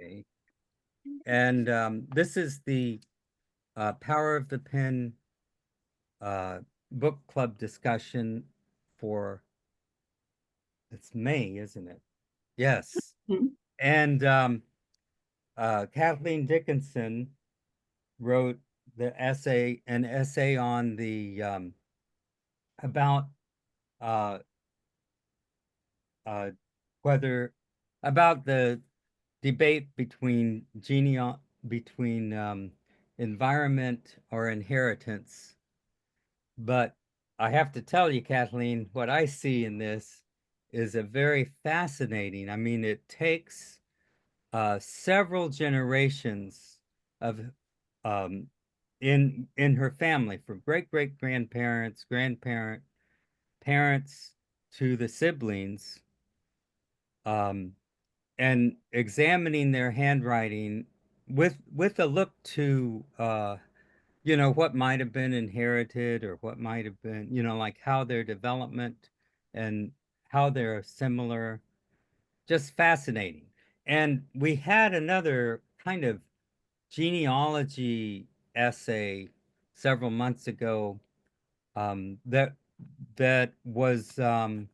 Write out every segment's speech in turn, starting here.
Okay. And this is the Power of the Pen book club discussion for, it's May, isn't it? Yes. Mhm. And Kathleen Dickinson wrote an essay on the about uh, uh, whether about the debate between environment or inheritance. But I have to tell you, Kathleen, what I see in this is a very fascinating. I mean, it takes several generations of um, in her family, from great grandparents, parents to the siblings, um, and examining their handwriting with a look to what might have been inherited or what might have been, like how their development and how they're similar. Just fascinating. And we had another kind of genealogy essay several months ago that was um,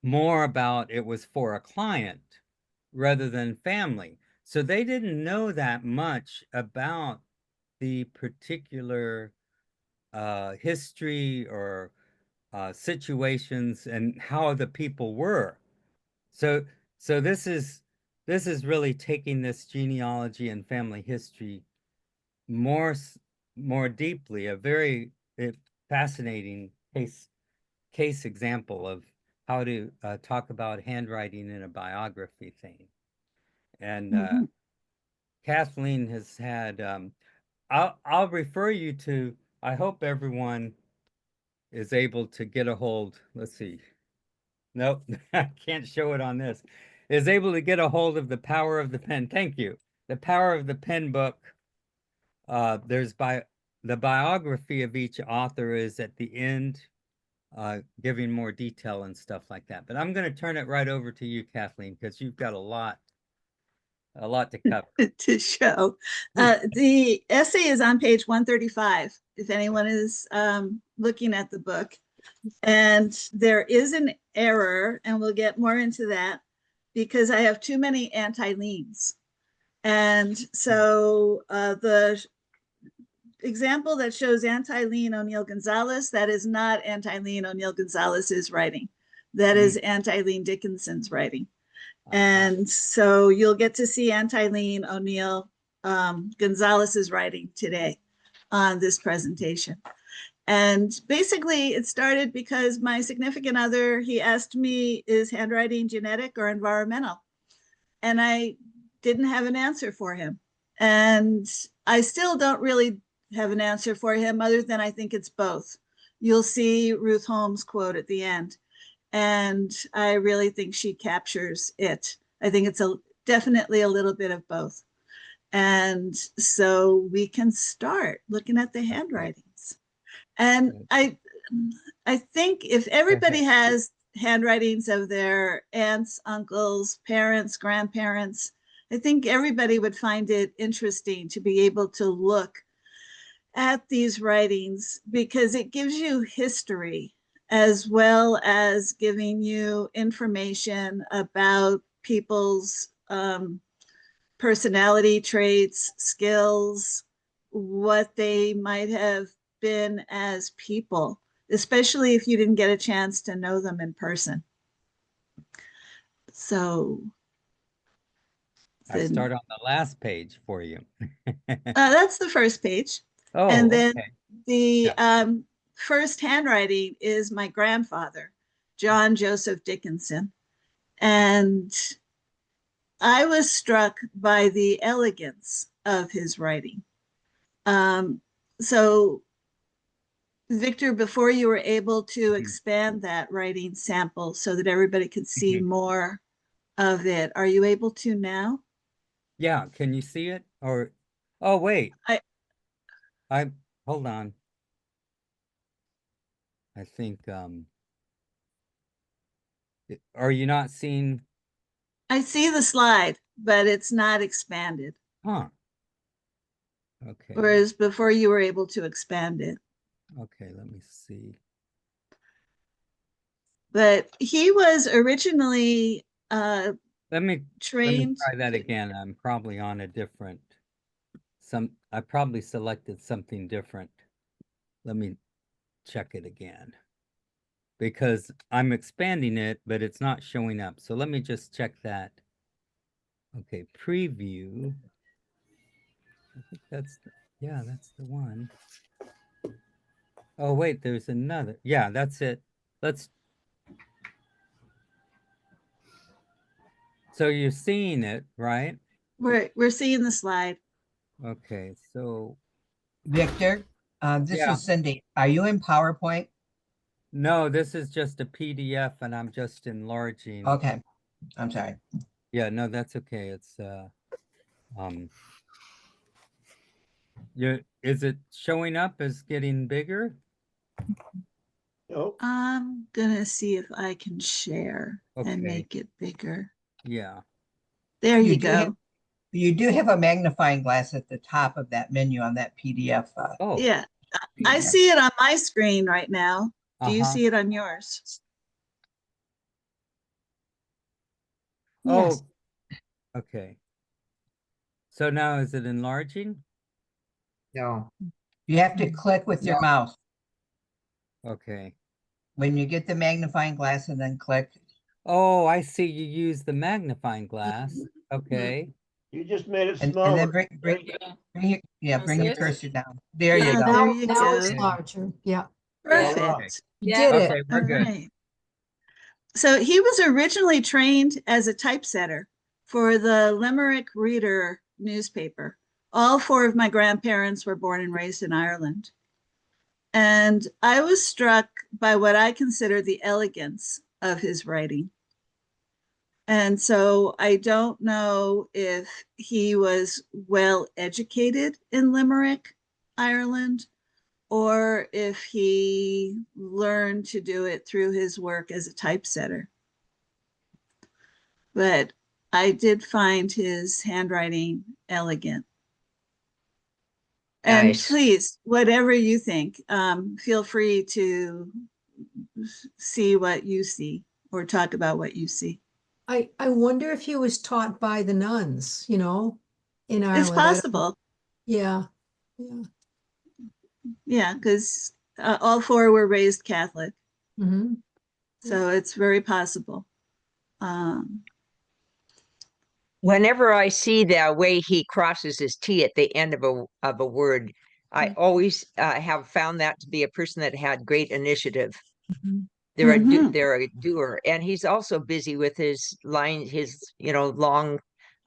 more about, it was for a client rather than family. So they didn't know that much about the particular history or situations and how the people were. So so this is really taking this genealogy and family history more more deeply, a very fascinating case example of how to talk about handwriting in a biography thing. And Mhm. Kathleen has had I'll refer you to, I hope everyone is able to get a hold. Let's see. Nope, I can't show it on this. Is able to get a hold of The Power of the Pen. Thank you. The Power of the Pen book. There's the biography of each author is at the end, giving more detail and stuff like that. But I'm going to turn it right over to you, Kathleen, because you've got a lot to cover. To show. The essay is on page 135, if anyone is looking at the book. And there is an error, and we'll get more into that because I have too many anti-leans. And so the example that shows anti-lean O'Neill Gonzalez, that is not anti-lean O'Neill Gonzalez's writing. That is anti-lean Dickinson's writing. And so you'll get to see anti-lean O'Neill Gonzalez's writing today on this presentation. And basically it started because my significant other, he asked me, is handwriting genetic or environmental? And I didn't have an answer for him. And I still don't really have an answer for him other than I think it's both. You'll see Ruth Holmes' quote at the end. And I really think she captures it. I think it's definitely a little bit of both. And so we can start looking at the handwritings. And I think if everybody has handwritings of their aunts, uncles, parents, grandparents, I think everybody would find it interesting to be able to look at these writings because it gives you history as well as giving you information about people's personality traits, skills, what they might have been as people, especially if you didn't get a chance to know them in person. So I then start on the last page for you. that's the first page. And Oh, then okay. the Yeah. first handwriting is my grandfather, John Joseph Dickinson. And I was struck by the elegance of his writing. Um, so, Victor, before you were able to expand that writing sample so that everybody could see more of it, are you able to now? Yeah, can you see it? Or, oh, wait, I I, hold on. I think, are you not seeing? I see the slide, but it's not expanded. Huh. Okay. Whereas before you were able to expand it. Okay, let me see. But he was originally Let me trained. try that again. I'm probably on a different I probably selected something different. Let me check it again. Because I'm expanding it, but it's not showing up. So let me just check that. Okay, preview. I think yeah, that's the one. Oh, wait, there's another. Yeah, that's it. So you're seeing it, right? We're seeing the slide. Okay, so Victor, this yeah. is Cindy. Are you in PowerPoint? No, this is just a PDF and I'm just enlarging. Okay, I'm sorry. Yeah, no, that's okay. It's um is it showing up as getting bigger? Nope. I'm gonna see if I can share Okay. and make it bigger. Yeah. There you do have, go. you do have a magnifying glass at the top of that menu on that PDF. Oh, Yeah, I see it on my screen right now. Do you uh-huh. see it on yours? Oh, okay. So now is it enlarging? No. You have to click with your mouse. Okay. When you get the magnifying glass and then click. Oh, I see. You use the magnifying glass. Okay. You just made it And smaller. then bring your cursor down. There Yeah, you go. there you Now it's go. larger. Yeah. Perfect. You did it. Okay, we're All good. right. So he was originally trained as a typesetter for the Limerick Reader newspaper. All four of my grandparents were born and raised in Ireland. And I was struck by what I consider the elegance of his writing. And so I don't know if he was well educated in Limerick, Ireland, or if he learned to do it through his work as a typesetter. But I did find his handwriting elegant. And Nice. please, whatever you think, feel free to see what you see or talk about what you see. I wonder if he was taught by the nuns, in Ireland. It's possible. Yeah. Yeah. Yeah, because all four were raised Catholic. Mm-hmm. So it's very possible. Whenever I see the way he crosses his T at the end of a word, I always have found that to be a person that had great initiative. Mm-hmm. They're a doer, and he's also busy with his line, his long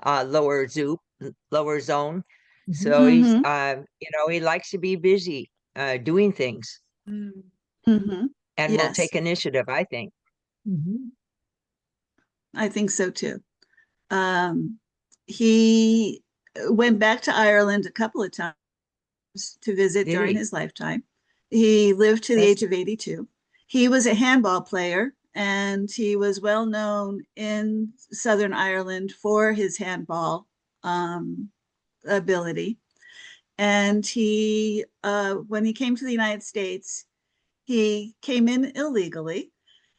lower zone. So he's he likes to be busy doing things, Mm-hmm. and will Yes, take initiative, I think. Mm-hmm. I think so too. He went back to Ireland a couple of times to visit Did during he? his lifetime. He lived to the That's- age of 82. He was a handball player and he was well known in Southern Ireland for his handball ability. And when he came to the United States, he came in illegally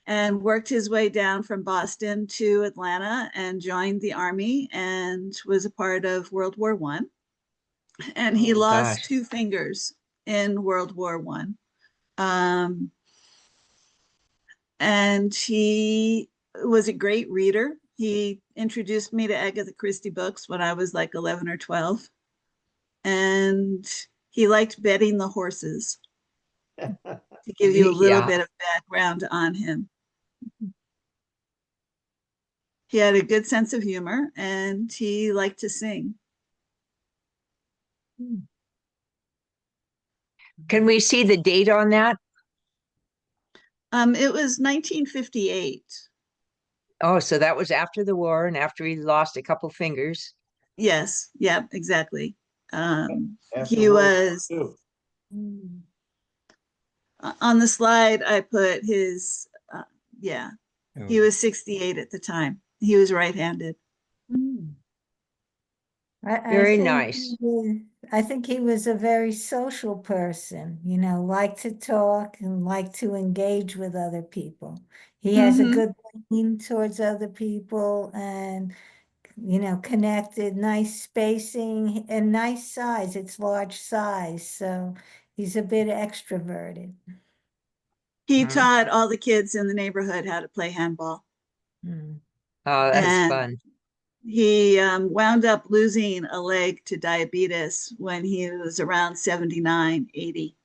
and worked his way down from Boston to Atlanta and joined the army and was a part of World War I. And he lost gosh. 2 fingers in World War I. And he was a great reader. He introduced me to Agatha Christie books when I was like 11 or 12. And he liked betting the horses, to give you a little bit of background on him. He had a good sense of humor and he liked to sing. Can we see the date on that? It was 1958. Oh, so that was after the war and after he lost a couple fingers. Yes, yeah, exactly. After He World was War on the slide. I put his, yeah, he Oh, was 68 at the time. He was right-handed. Mm. Very think nice. I think he was a very social person, you know, liked to talk and liked to engage with other people. He has a Mhm. good lean towards other people and, you know, connected, nice spacing and nice size. It's large size, so he's a bit extroverted. He Mhm. taught all the kids in the neighborhood how to play handball. Mm. Oh, that's And fun. he wound up losing a leg to diabetes when he was around 79, 80.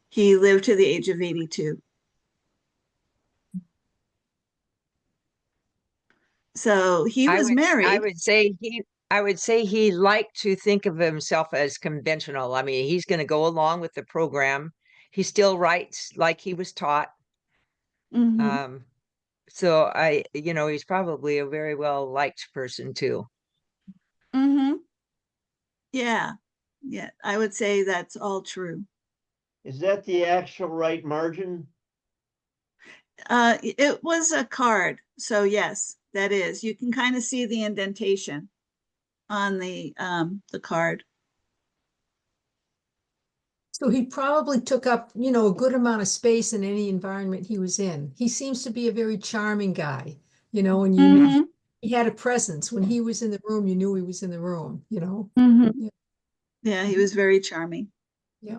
He lived to the age of 82. So he I was would married. I would say he liked to think of himself as conventional. I mean, he's going to go along with the program. He still writes like he was taught. Mhm. So he's probably a very well liked person too. Mhm. Yeah. Yeah, I would say that's all true. Is that the actual right margin? It was a card. So yes, that is. You can kind of see the indentation on the card. So he probably took up, you know, a good amount of space in any environment he was in. He seems to be a very charming guy, you know, and Mhm. he had a presence. When he was in the room, you knew he was in the room, you know? Mhm. Yeah. Yeah, he was very charming. Yeah.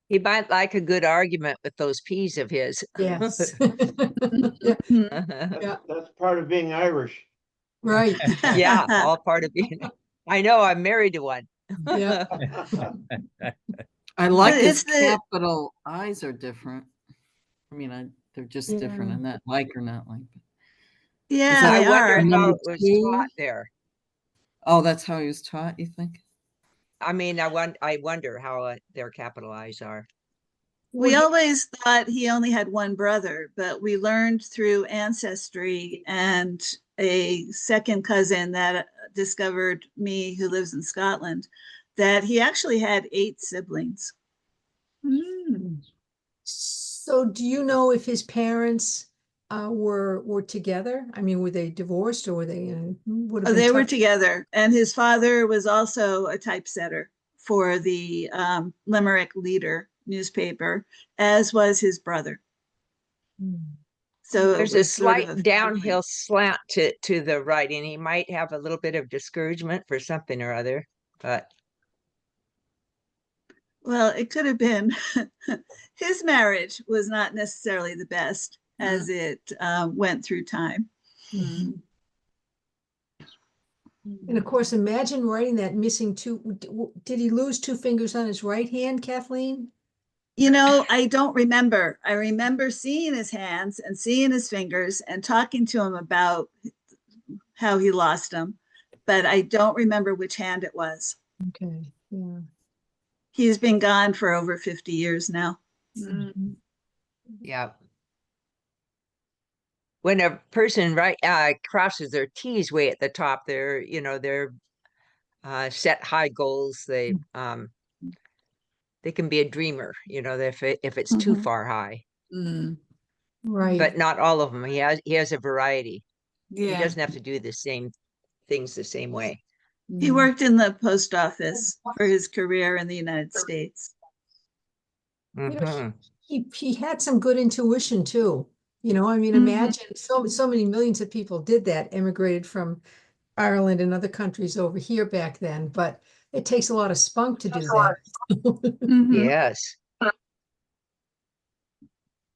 He might like a good argument with those peas of his. Yes. Yeah. Mhm. Yeah. That's part of being Irish. Right. Yeah, all part of being. I know, I'm married to one. Yeah. I like It's his the capital I's are different. I mean, they're just different Yeah. in that like or not like. yeah, that I they wonder are. how number it was 2? taught there. Oh, that's how he was taught, you think? I mean, I wonder how their capital I's are. We Well, always thought he only had one brother, but we learned through ancestry and a second cousin that discovered me, who lives in Scotland, that he actually had 8 siblings. so do you know if his parents were together? I mean, were they divorced or were they would have been They were tough? together, and his father was also a typesetter for the Limerick Leader newspaper, as was his brother. Mm. So it There's a was sort of slight a family. downhill slant to the writing. He might have a little bit of discouragement for something or other, but Well, it could have been. His marriage was not necessarily the best as it went through time. Mhm. And of course, imagine writing that missing two. Did he lose 2 fingers on his right hand, Kathleen? You know, I don't remember. I remember seeing his hands and seeing his fingers and talking to him about how he lost them, but I don't remember which hand it was. Okay. Yeah. He's been gone for over 50 years now. Mhm. yeah. When a person crosses their T's way at the top, they're set high goals. They can be a dreamer, if it's too Mhm. far high. Right. But not all of them. He has a variety. He Yeah. doesn't have to do the same things the same way. He worked in the post office for his career in the United States. You know, Mhm. he had some good intuition too. You know, I mean, Mhm. imagine so many millions of people did that, immigrated from Ireland and other countries over here back then, but it takes a lot of spunk to do that. Mhm. Yes.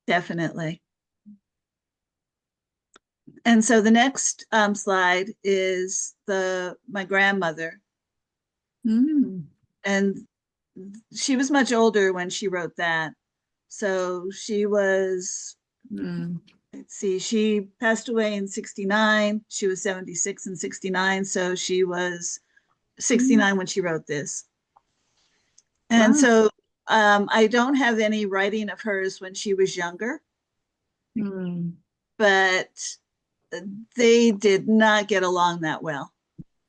Definitely. And so the next slide is my grandmother. And she was much older when she wrote that. So she was, let's see, she passed away in 69. She was 76 in 69. So she was 69 when she wrote this. And so I don't have any writing of hers when she was younger, but they did not get along that well.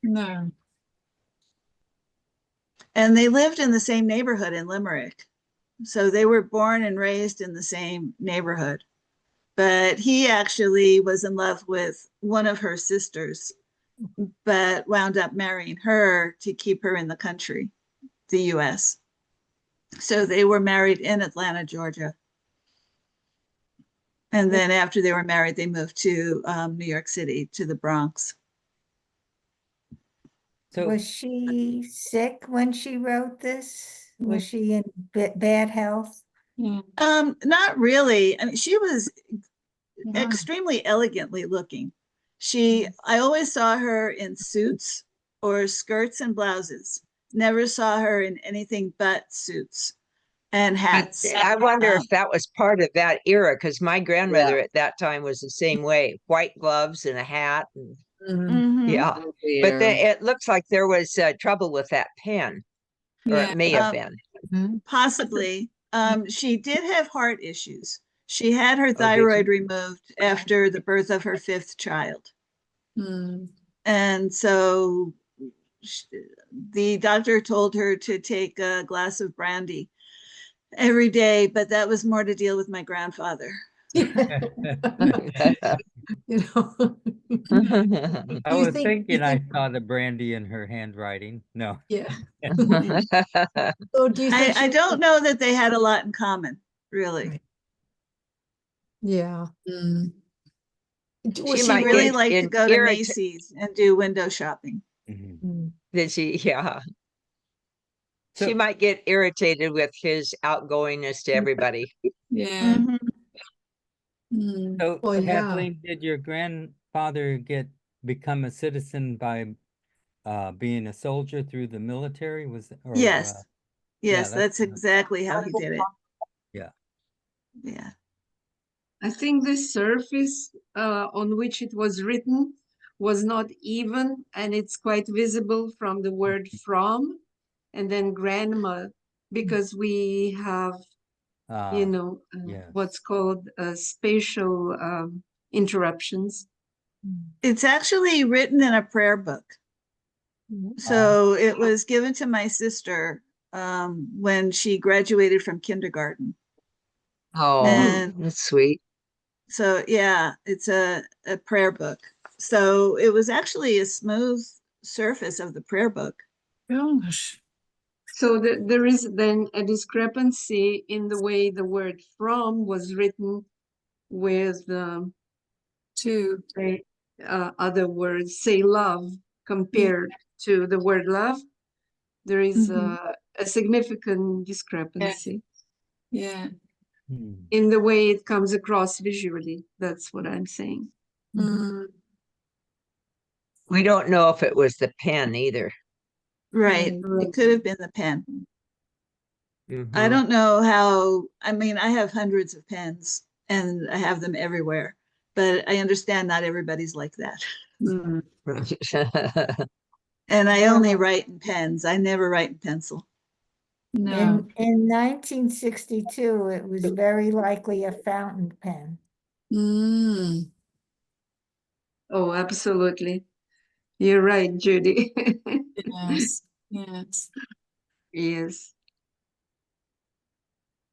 No. And they lived in the same neighborhood in Limerick. So they were born and raised in the same neighborhood. but he actually was in love with one of her sisters, but wound up marrying her to keep her in the country, the US. So they were married in Atlanta, Georgia. And then after they were married, they moved to New York City, to the Bronx. So Was she sick when she wrote this? Was Yeah. she in bad health? Yeah. Not really. I mean, she was Yeah. extremely elegantly looking. I always saw her in suits or skirts and blouses. Never saw her in anything but suits and hats. I wonder Um, if that was part of that era, because my grandmother at that time was the same way, white gloves and a hat. And, mhm. yeah, but it looks like there was trouble with that pen, or it may have been. Possibly. She did have heart issues. She had her did thyroid removed after the birth of her 5th child. And so the doctor told her to take a glass of brandy every day, but that was more to deal with my grandfather. You know. I You was think- thinking you I think- saw the brandy in her handwriting. No. Yeah. So do you think I she- don't know that they had a lot in common, really. Right. Yeah. She She might really get liked to go to irritated. Macy's and do window shopping. Mhm. Did she? Yeah. So- She might get irritated with his outgoingness to everybody. Yeah. Mhm. So Well, yeah. Kathleen, did your grandfather become a citizen by being a soldier through the military? Yes. Yes, that's that's exactly how he did it. Yeah. Yeah. I think the surface on which it was written was not even, and it's quite visible from the word from, and then grandma, because we have, Ah, yes. what's called spatial interruptions. It's actually written in a prayer book. So it was given to my sister when she graduated from kindergarten. Oh, And that's sweet. so, yeah, it's a prayer book. So it was actually a smooth surface of the prayer book. Gosh. So there is then a discrepancy in the way the word from was written with Two. say, other words, say love, compared to the word love. There is a significant discrepancy Yeah. in the way it comes across visually. That's what I'm saying. We don't know if it was the pen either. Right. Right. It could have been the pen. I Mhm. don't know how, I mean, I have hundreds of pens and I have them everywhere, but I understand not everybody's like that. And I only write in pens. I never write in pencil. No. In 1962, it was very likely a fountain pen. Oh, absolutely. You're right, Judy. Yes. Yes. Yes.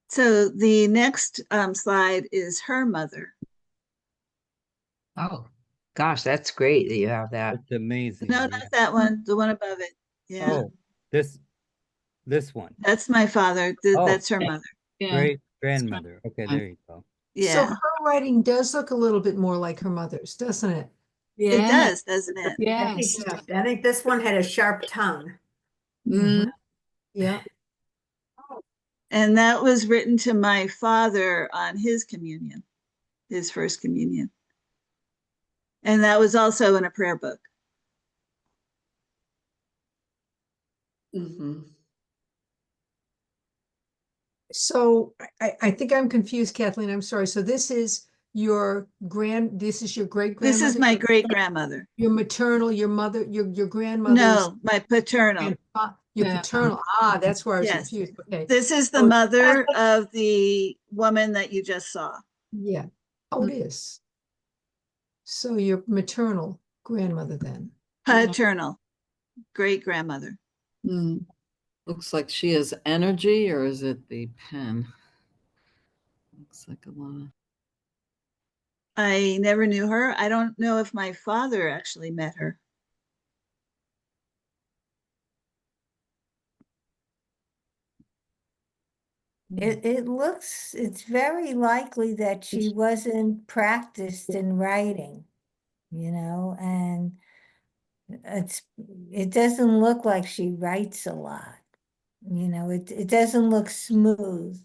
So the next slide is her mother. Oh, gosh, that's great that you have that. It's amazing. No, yeah. not that one, the one above it. Yeah, Oh, this one. that's my father. Oh. That's her mother. Yeah. Great grandmother. Okay, there you go. So Yeah, her writing does look a little bit more like her mother's, doesn't it? it does, doesn't it? Yes. I think this one had a sharp tongue. Yeah. And that was written to my father on his communion, his first communion. And that was also in a prayer book. So I think I'm confused, Kathleen. I'm sorry. So this is your this is your great grandmother? This is my great grandmother. Your maternal, your mother, your grandmother's. No, my paternal. Your paternal. Ah, that's where I was Yes. confused. Okay. This is the So- mother of the woman that you just saw. Yeah. Oh, it is. So your maternal grandmother then. Paternal, great grandmother. Looks like she has energy, or is it the pen? Looks like a lot. I never knew her. I don't know if my father actually met her. It's very likely that she wasn't practiced in writing, and it doesn't look like she writes a lot. It doesn't look smooth,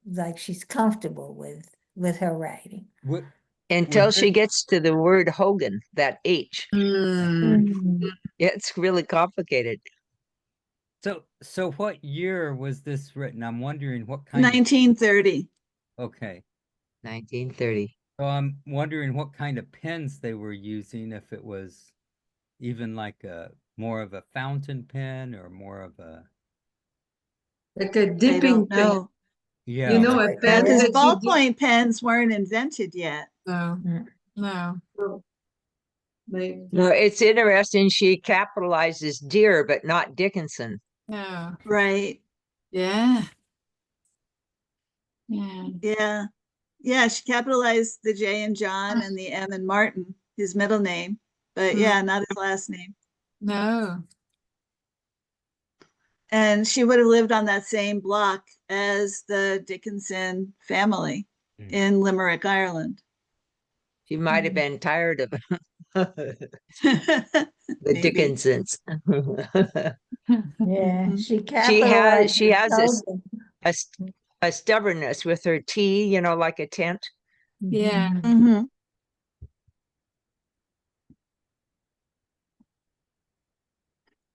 like she's comfortable with her writing. What, Until was she it, gets to the word Hogan, that H. Mm. It's really complicated. so what year was this written? I'm wondering what kind of, 1930. okay. 1930. So I'm wondering what kind of pens they were using, if it was even like a more of a fountain pen or more of a, Like a I dipping don't pen. know. yeah. You know, a Like- pen Because that you dip. ballpoint pens weren't invented yet. No, Mm. no. Like, No, it's interesting. She capitalizes dear, but not Dickinson. No. Right. Yeah. Yeah. Yeah. Yeah, she capitalized the J in John and the M in Martin, his middle name, but yeah, not his last name. No. And she would have lived on that same block as the Dickinson family Mm. in Limerick, Ireland. She might have been tired of the Maybe. Dickinsons. Yeah, Mhm. she she capitalized. has Hogan. a stubbornness with her T, like a tent. Yeah. Mhm. Mhm.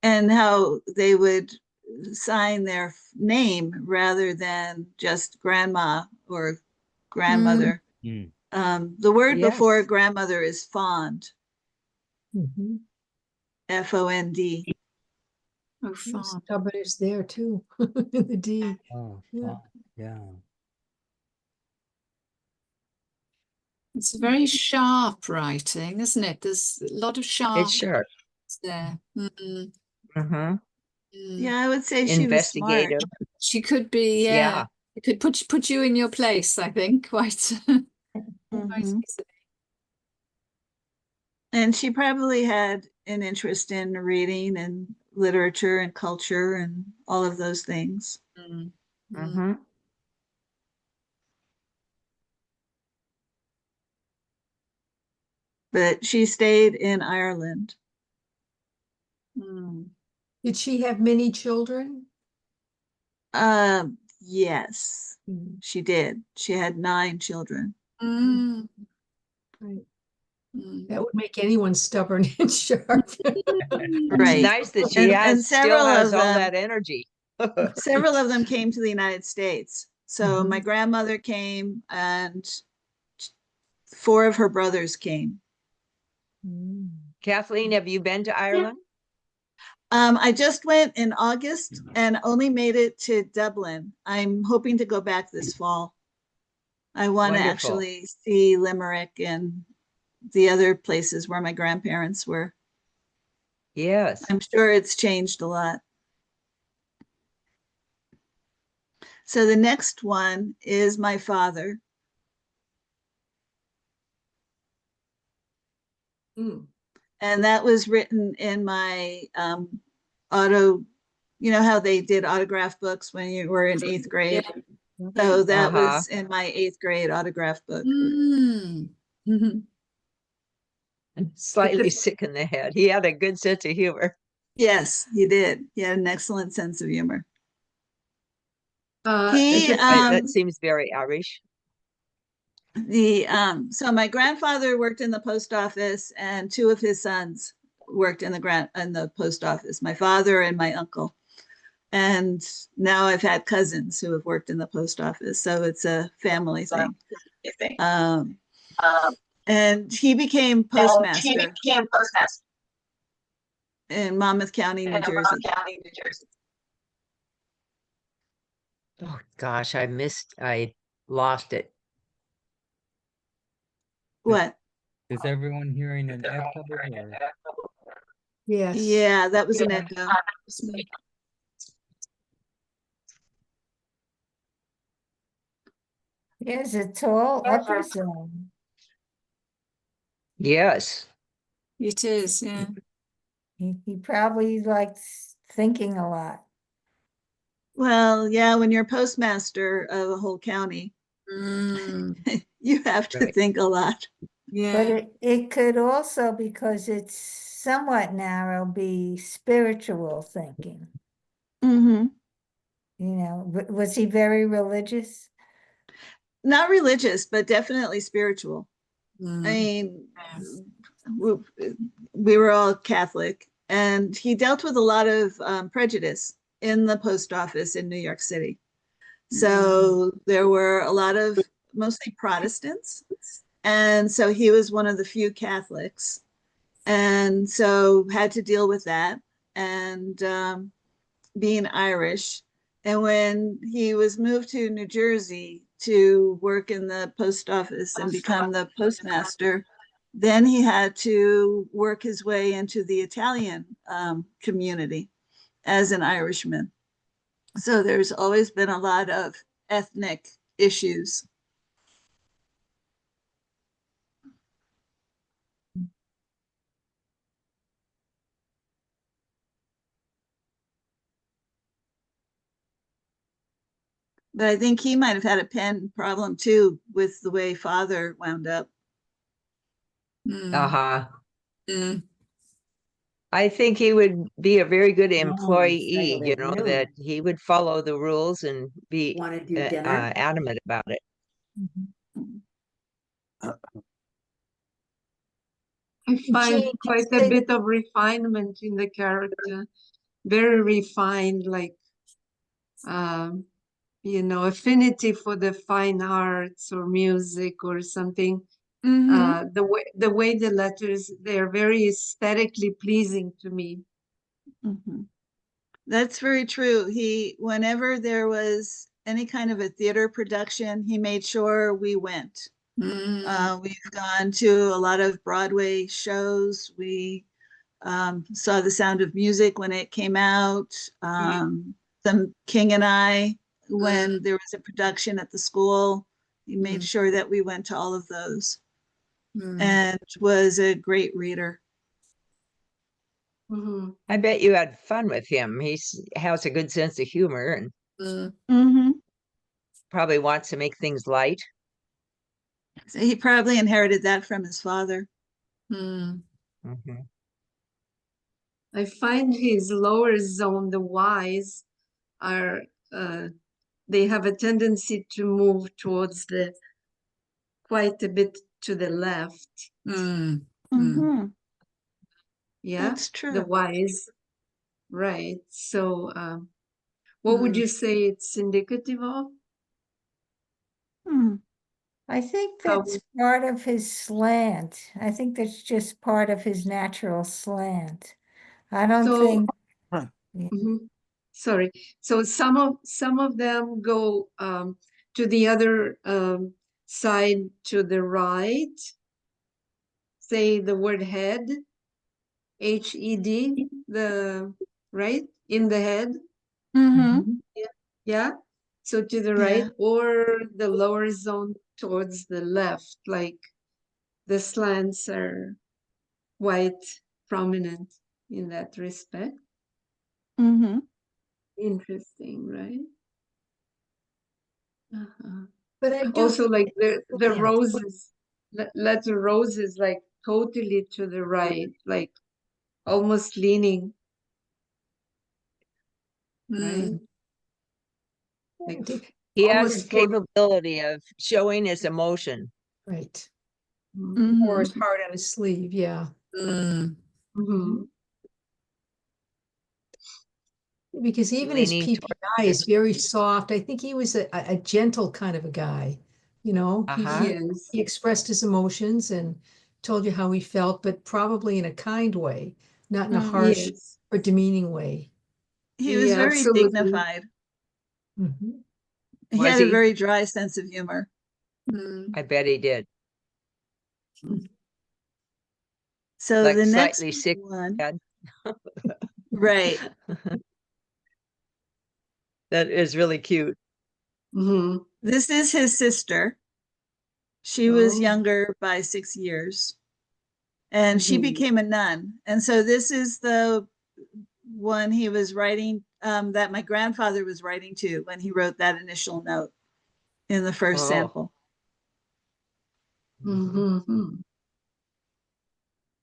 And how they would sign their name rather than just grandma or grandmother. Mm. The word before Yes. grandmother is fond, Mhm. Fond. Oh, fun. Stubborn is there too, in the D. Oh, Yeah. yeah. It's very sharp writing, isn't it? There's a lot of sharp It's sharp. there. Mm, Hmm. mm. Yeah, I would say she was smart. Investigative. She could be, Yeah. It could put you in your place, I think, quite, quite Mhm. easily. And she probably had an interest in reading and literature and culture and all of those things. Mm, mm, Hmm. But she stayed in Ireland. mm. Did she have many children? Yes, Mm. she did. She had 9 children. Mm, Right. mm. That would make anyone stubborn and sharp. It's Right. nice that she And still has all that energy. several of them came to the United States. So Mhm. my grandmother came and 4 of her brothers came. Mm. Kathleen, have you been to Ireland? I just went in August and only made it to Dublin. I'm hoping to go back this fall. I want to Wonderful. actually see Limerick and the other places where my grandparents were. Yes. I'm sure it's changed a lot. So the next one is my father. mm. And that was written in my auto, you know how they did autograph books when you were in 8th grade? Yeah. So that Uh-huh. was in my 8th grade autograph book. Mm. Mhm. Slightly sick in the head. He had a good sense of humor. Yes, he did. He had an excellent sense of humor. At He the That seems very Irish. So my grandfather worked in the post office and 2 of his sons worked in the post office, my father and my uncle. And now I've had cousins who have worked in the post office, so it's a family thing. And he became postmaster in Monmouth County, New Jersey. Oh gosh, I lost it. What? Is everyone hearing an echo or? Yes. Yeah, that was an echo. There's a tall upper zone. Yes. It is, yeah. He probably likes thinking a lot. Well, yeah, when you're postmaster of a whole county, Mm, you have to Right. think a lot. But yeah. it could also, because it's somewhat narrow, be spiritual thinking. Mm-hmm. You know, was he very religious? Not religious, but definitely spiritual. I Mm, mean, yes. we were all Catholic, and he dealt with a lot of prejudice in the post office in New York City. So there were a lot of mostly Protestants, and so he was one of the few Catholics, and so had to deal with that. And being Irish. And when he was moved to New Jersey to work in the post office and become the postmaster, then he had to work his way into the Italian community as an Irishman. So there's always been a lot of ethnic issues. But I think he might have had a pen problem too with the way father wound up. Mm, Uh-huh. mm, I think he would be a very good it's employee, scheduled you at know, noon. that he would follow the rules and be Want to do dinner? adamant about it. I find Jane, quite a bit of refinement in the character. Very refined, like you know, affinity for the fine arts or music or something. Mm-hmm. The way the letters, they're very aesthetically pleasing to me. Mm-hmm. That's very true. Whenever there was any kind of a theater production, he made sure we went. mm, We've gone to a lot of Broadway shows. We saw The Sound of Music when it came out. Some King and I, when there was a production at the school, he made sure that we went to all of those mm. and was a great reader. Mm-hmm. I bet you had fun with him. Has a good sense of humor and Mm, Mm-hmm. probably wants to make things light. So he probably inherited that from his father. mm, Mm-hmm. I find his lower zone, the Ys, are they have a tendency to move towards the quite a bit to the left. mm, mm. Mm-hmm. Yeah, That's the true. Ys, right? So, what would you say it's indicative of? Hmm. I think How that's part of his slant. I think that's just part of his natural slant. I don't so? think. Mhm. Sorry. So some of them go to the other side to the right. Say the word head, HED, the right in the head. Mm-hmm. Yeah. So to the right, Yeah. or the lower zone towards the left, like the slants are quite prominent in that respect. Mm-hmm. Interesting, right? Uh-huh. But I do Also, think like the slant. roses, letter roses, like totally to the right, like almost leaning, right? Mm. Like He has almost for. capability of showing his emotion. Right. Or his Mm-hmm. heart on his sleeve, yeah. Mm. Mm-hmm. Because even his Leaning PPI is very soft. I think he was a gentle kind of a guy. You know, Uh-huh. Yes. he expressed his emotions and told you how he felt, but probably in a kind way, not in a Mm. harsh Yes. or demeaning way. He was Yeah, very absolutely. dignified. Mhm. He Was had a he? very dry sense of humor. Mm. I bet he did. So Like the next slightly sick. one, Dad. right. That is really cute. Mm-hmm. This is his sister. She was Oh. younger by 6 years. and she became a nun. And so this is the one he was writing, that my grandfather was writing to when he wrote that initial note in the first Oh. sample. Mhm.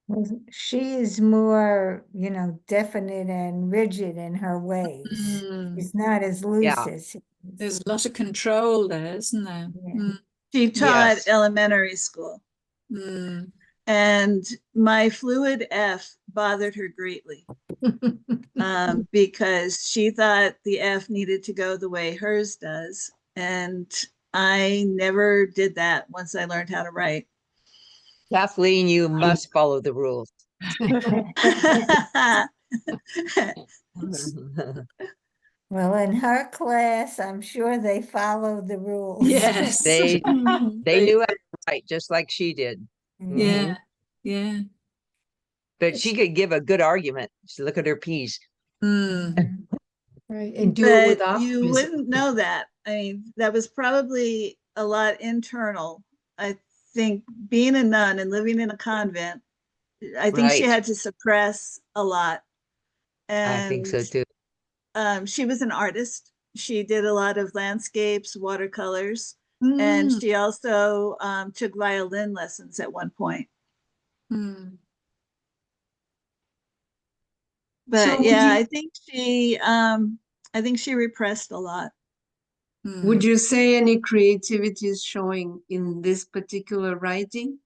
Well, she is more, definite and rigid in her ways. Mm. She's not as loose Yeah. as he is. There's a lot of control there, isn't there? Yeah. She taught Yes. elementary school, Mm. and my fluid F bothered her greatly, because she thought the F needed to go the way hers does. And I never did that once I learned how to write. Kathleen, you must follow the rules. Well, in her class, I'm sure they followed the rules. Yes. They Mm. knew how to write just like she did. Yeah. Yeah. But she could give a good argument. Just look at her P's. Mm. Right, and do it with But you optimism. wouldn't know that. I mean, that was probably a lot internal. I think being a nun and living in a convent, I think she Right. had to suppress a lot. I think so And too. she was an artist. She did a lot of landscapes, watercolors, and Mm. she also took violin lessons at one point. Mm. But So would yeah, you- I think she repressed a lot. Mm. Would you say any creativity is showing in this particular writing?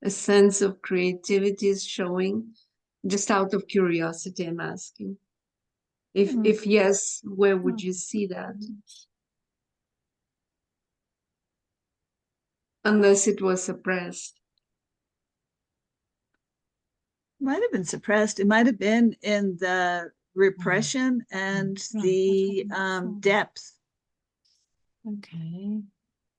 A sense of creativity is showing? Just out of curiosity, I'm asking. If yes, where would you see that? Unless it was suppressed. Might have been suppressed. It might have been in the repression and the depth. Okay.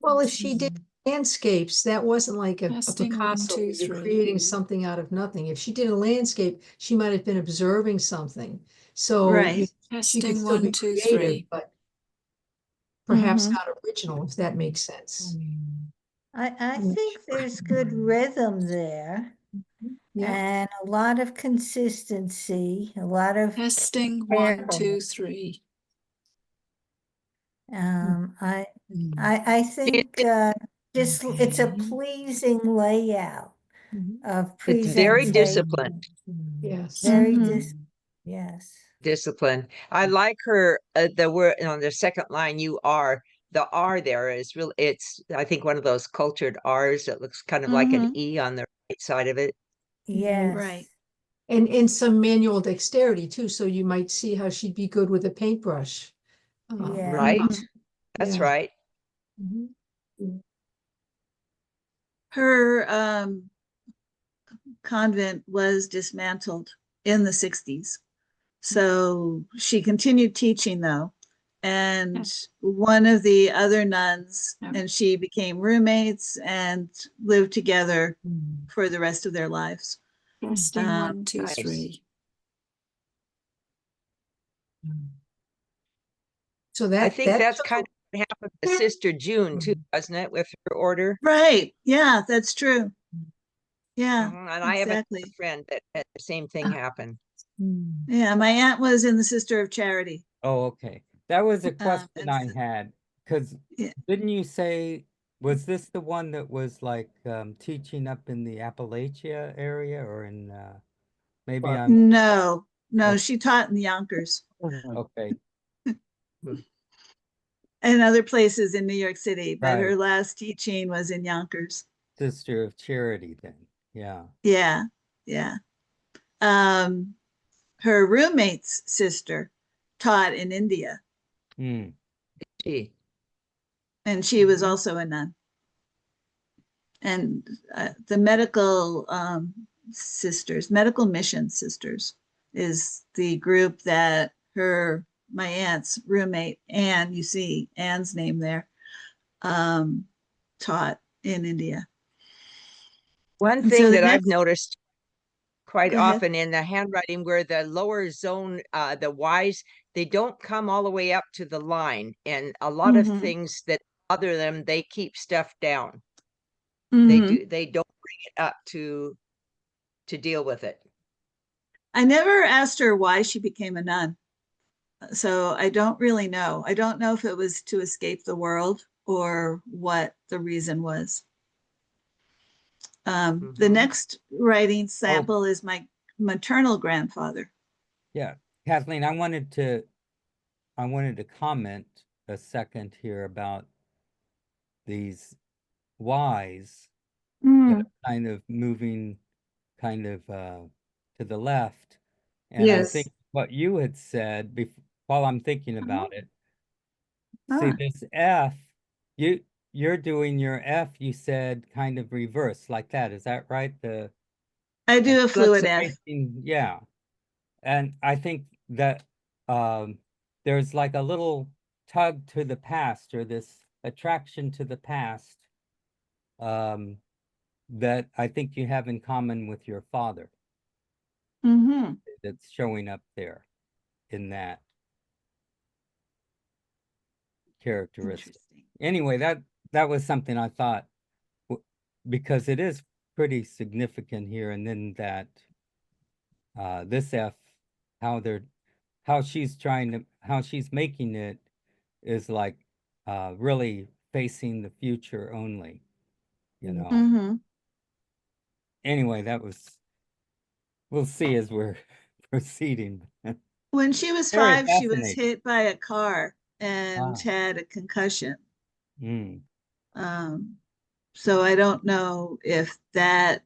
Well, if she did landscapes, that wasn't like a Testing, Picasso, 1, 2, where you're 3. creating something out of nothing. If she did a landscape, she might have been observing something. So Right. she could Testing, still 1, be 2, creative, 3. but perhaps Mhm. not original, if that makes sense. I think there's good rhythm there Yeah. and a lot of consistency, a lot of Testing, 1, 2, carefulness. 3. I think just it's a Okay. pleasing layout of It's very presentation. disciplined. Yes. Very Mhm. yes. Discipline. I like her, the word on the second line, you are. The R there is really, it's, I think, one of those cultured R's that looks kind of like an Mhm. E on the right side of it. Yes. Right. And some manual dexterity too, so you might see how she'd be good with a paintbrush. Yeah. Right? Mhm. That's Yeah. right. Her convent was dismantled in the 60s. So she continued teaching though. And one of the other nuns and she became roommates and lived together for the rest of their lives. Testing, 1, 2, Nice. 3. So I that think that's took kind of what happened to Sister June too, wasn't it, with her order? Right. Yeah, that's true. Yeah, And I have a exactly. friend that had the same thing happen. Yeah, my aunt was in the Sister of Charity. Oh, okay. That was a question and I s- had, because Yeah. didn't you say, was this the one that was like teaching up in the Appalachia area or in maybe I'm No, Oh. she taught in Yonkers okay, and other places in New York City, but her right. last teaching was in Yonkers. Sister of Charity then. Yeah. Yeah, yeah. Her roommate's sister taught in India, Hmm. Gee. and she was also a nun. And the medical sisters, medical mission sisters, is the group that my aunt's roommate, Anne, you see Anne's name there, taught in India. One And thing so the that I've next, noticed quite go ahead. often in the handwriting where the lower zone, the Y's, they don't come all the way up to the line. And a lot of Mhm. things that bother them, they keep stuff down. Mhm. They don't bring it up to to deal with it? I never asked her why she became a nun. So I don't really know. I don't know if it was to escape the world or what the reason was. The next writing sample is my maternal grandfather. Yeah, Kathleen, I wanted to comment a second here about these Ys that are kind of moving kind of to the left. And I Yes. think what you had said while I'm thinking about it, see this F, you're doing your F, you said kind of reverse like that. Is that right? I do a fluid F. Yeah. And I think that there's like a little tug to the past, or this attraction to the past, that I think you have in common with your father. That's showing up there in that characteristic. Anyway, that was something I thought, because it is pretty significant here. And then that this F, how she's making it is like really facing the future only, you know. Anyway, we'll see as we're proceeding. When she was Very 5, she was fascinating. hit by a car and had a concussion. So I don't know if that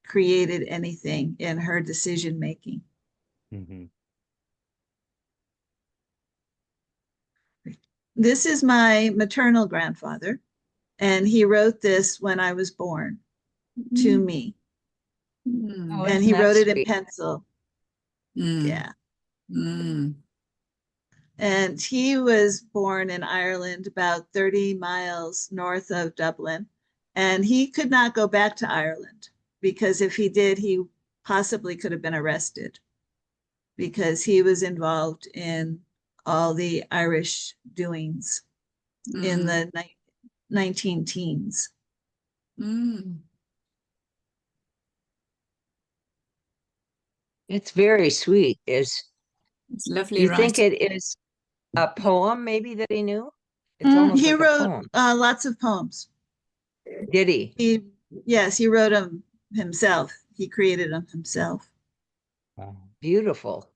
created anything in her decision making. This is my maternal grandfather, and he wrote this when I was born to me. Oh, And isn't he that wrote it in sweet? pencil. Yeah. Mm. And he was born in Ireland, about 30 miles north of Dublin. And he could not go back to Ireland, because if he did, he possibly could have been arrested, because he was involved in all the Irish doings in the 19 teens. It's very sweet. It's lovely, You right? think it is a poem maybe that he knew? It's almost He like a wrote poem. lots of poems. Did he? Yes, he wrote them himself. He created them himself. Wow. Beautiful.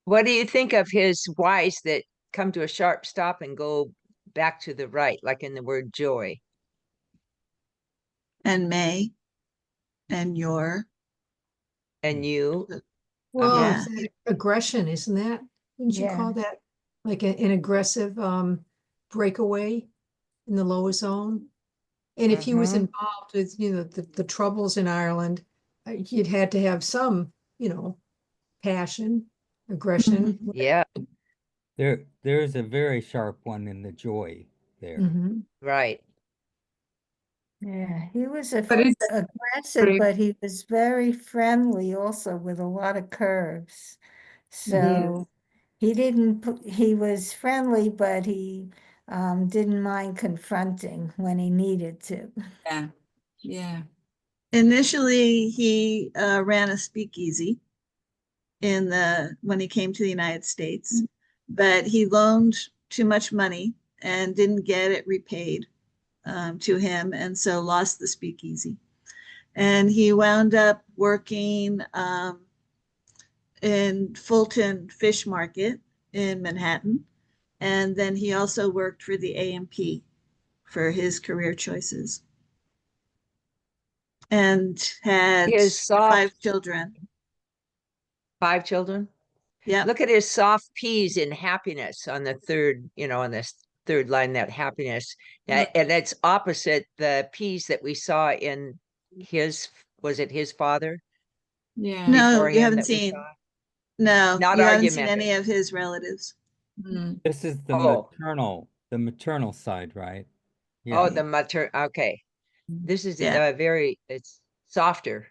What do you think of his Ys that come to a sharp stop and go back to the right, like in the word joy? And may and your. And you? Well, Yeah. it's that aggression, isn't that? Wouldn't you call that like an aggressive breakaway in the lower zone? And if he was involved with, the troubles in Ireland, he'd had to have some, passion, aggression. Yeah. There's a very sharp one in the joy there. Right. Yeah, he was But it's aggressive, but he was very friendly also, with a lot of curves. So he was friendly, but he didn't mind confronting when he needed to. Yeah. Yeah. Initially, he ran a speakeasy when he came to the United States, but he loaned too much money and didn't get it repaid to him, and so lost the speakeasy. And he wound up working in Fulton Fish Market in Manhattan. And then he also worked for the A&P for his career choices. And had His soft 5 children. 5 children? Yeah. Look at his soft P's in happiness on the third, on this third line, that happiness. And it's opposite the P's that we saw in was it his father? Yeah. No, Before you him haven't that we seen. saw? No, Not you haven't seen argumentative. any of his relatives. This is the maternal side, right? Yeah. Oh, the okay. This is Yeah. it's softer.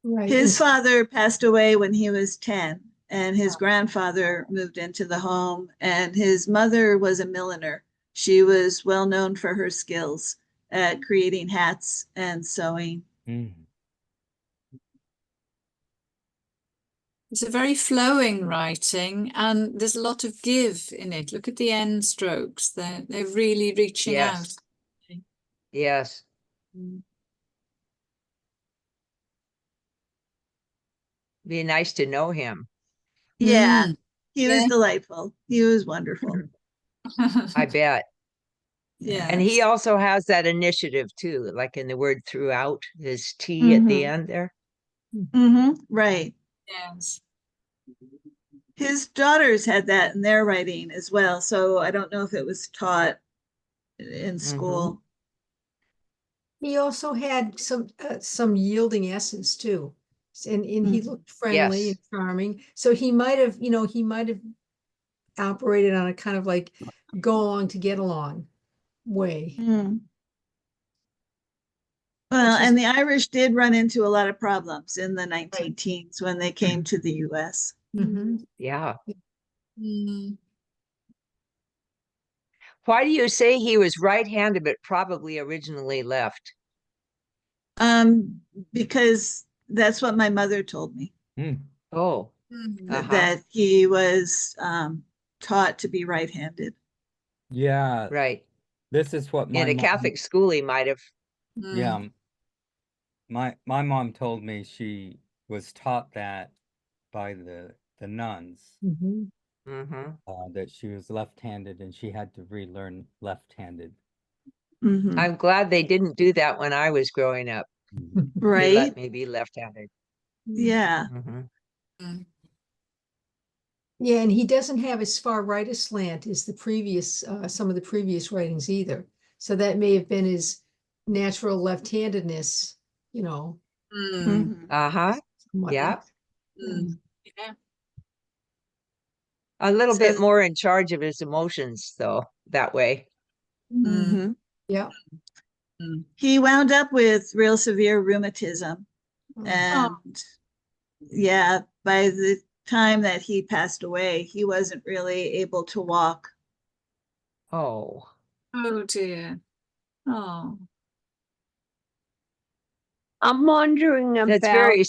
Right. His father passed away when he was 10, and his grandfather moved into the home, and his mother was a milliner. She was well known for her skills, at creating hats and sewing. Mm. It's a very flowing writing, and there's a lot of give in it. Look at the end strokes. They're really reaching out. Yes. Yes. Be nice to know him. Yeah, Mm. he was Yeah. delightful. He was wonderful. I bet. Yeah. And he also has that initiative too, like in the word throughout, his T at the Mhm. end there. Right. Yes. His daughters had that in their writing as well. So I don't know if it was taught in school. He also had some yielding essence too. And he Mhm. looked friendly Yes. and charming. So he might have, he might have operated on a kind of like go along to get along way. Mm. Well, Which is- and the Irish did run into a lot of problems in the 19 teens when they came to the US. Mhm. Yeah. Mm. Why do you say he was right-handed, but probably originally left? Because that's what my mother told me, Mm. Oh, Mm. that he was taught to be right-handed. Yeah, right. this is what my In a mom, Catholic school, he might have. yeah, Mm. my mom told me she was taught that by the nuns, Mhm. that she was left-handed and she had to relearn left-handed. Mhm. I'm glad they didn't do that when I was growing up. Mhm. They Right? let me be left-handed. Yeah. Mhm. Mm. Yeah, and he doesn't have as far right a slant as the previous, some of the previous writings either. So that may have been his natural left-handedness, you know. Mm. Mhm. Uh-huh. somewhat. Yeah. Mm. Yeah. A little So- bit more in charge of his emotions, though, that way. Mhm. Yeah. Mm. He wound up with real severe rheumatism. Oh. And yeah, by the time that he passed away, he wasn't really able to walk. Oh, Oh dear. Oh. I'm wondering that's about very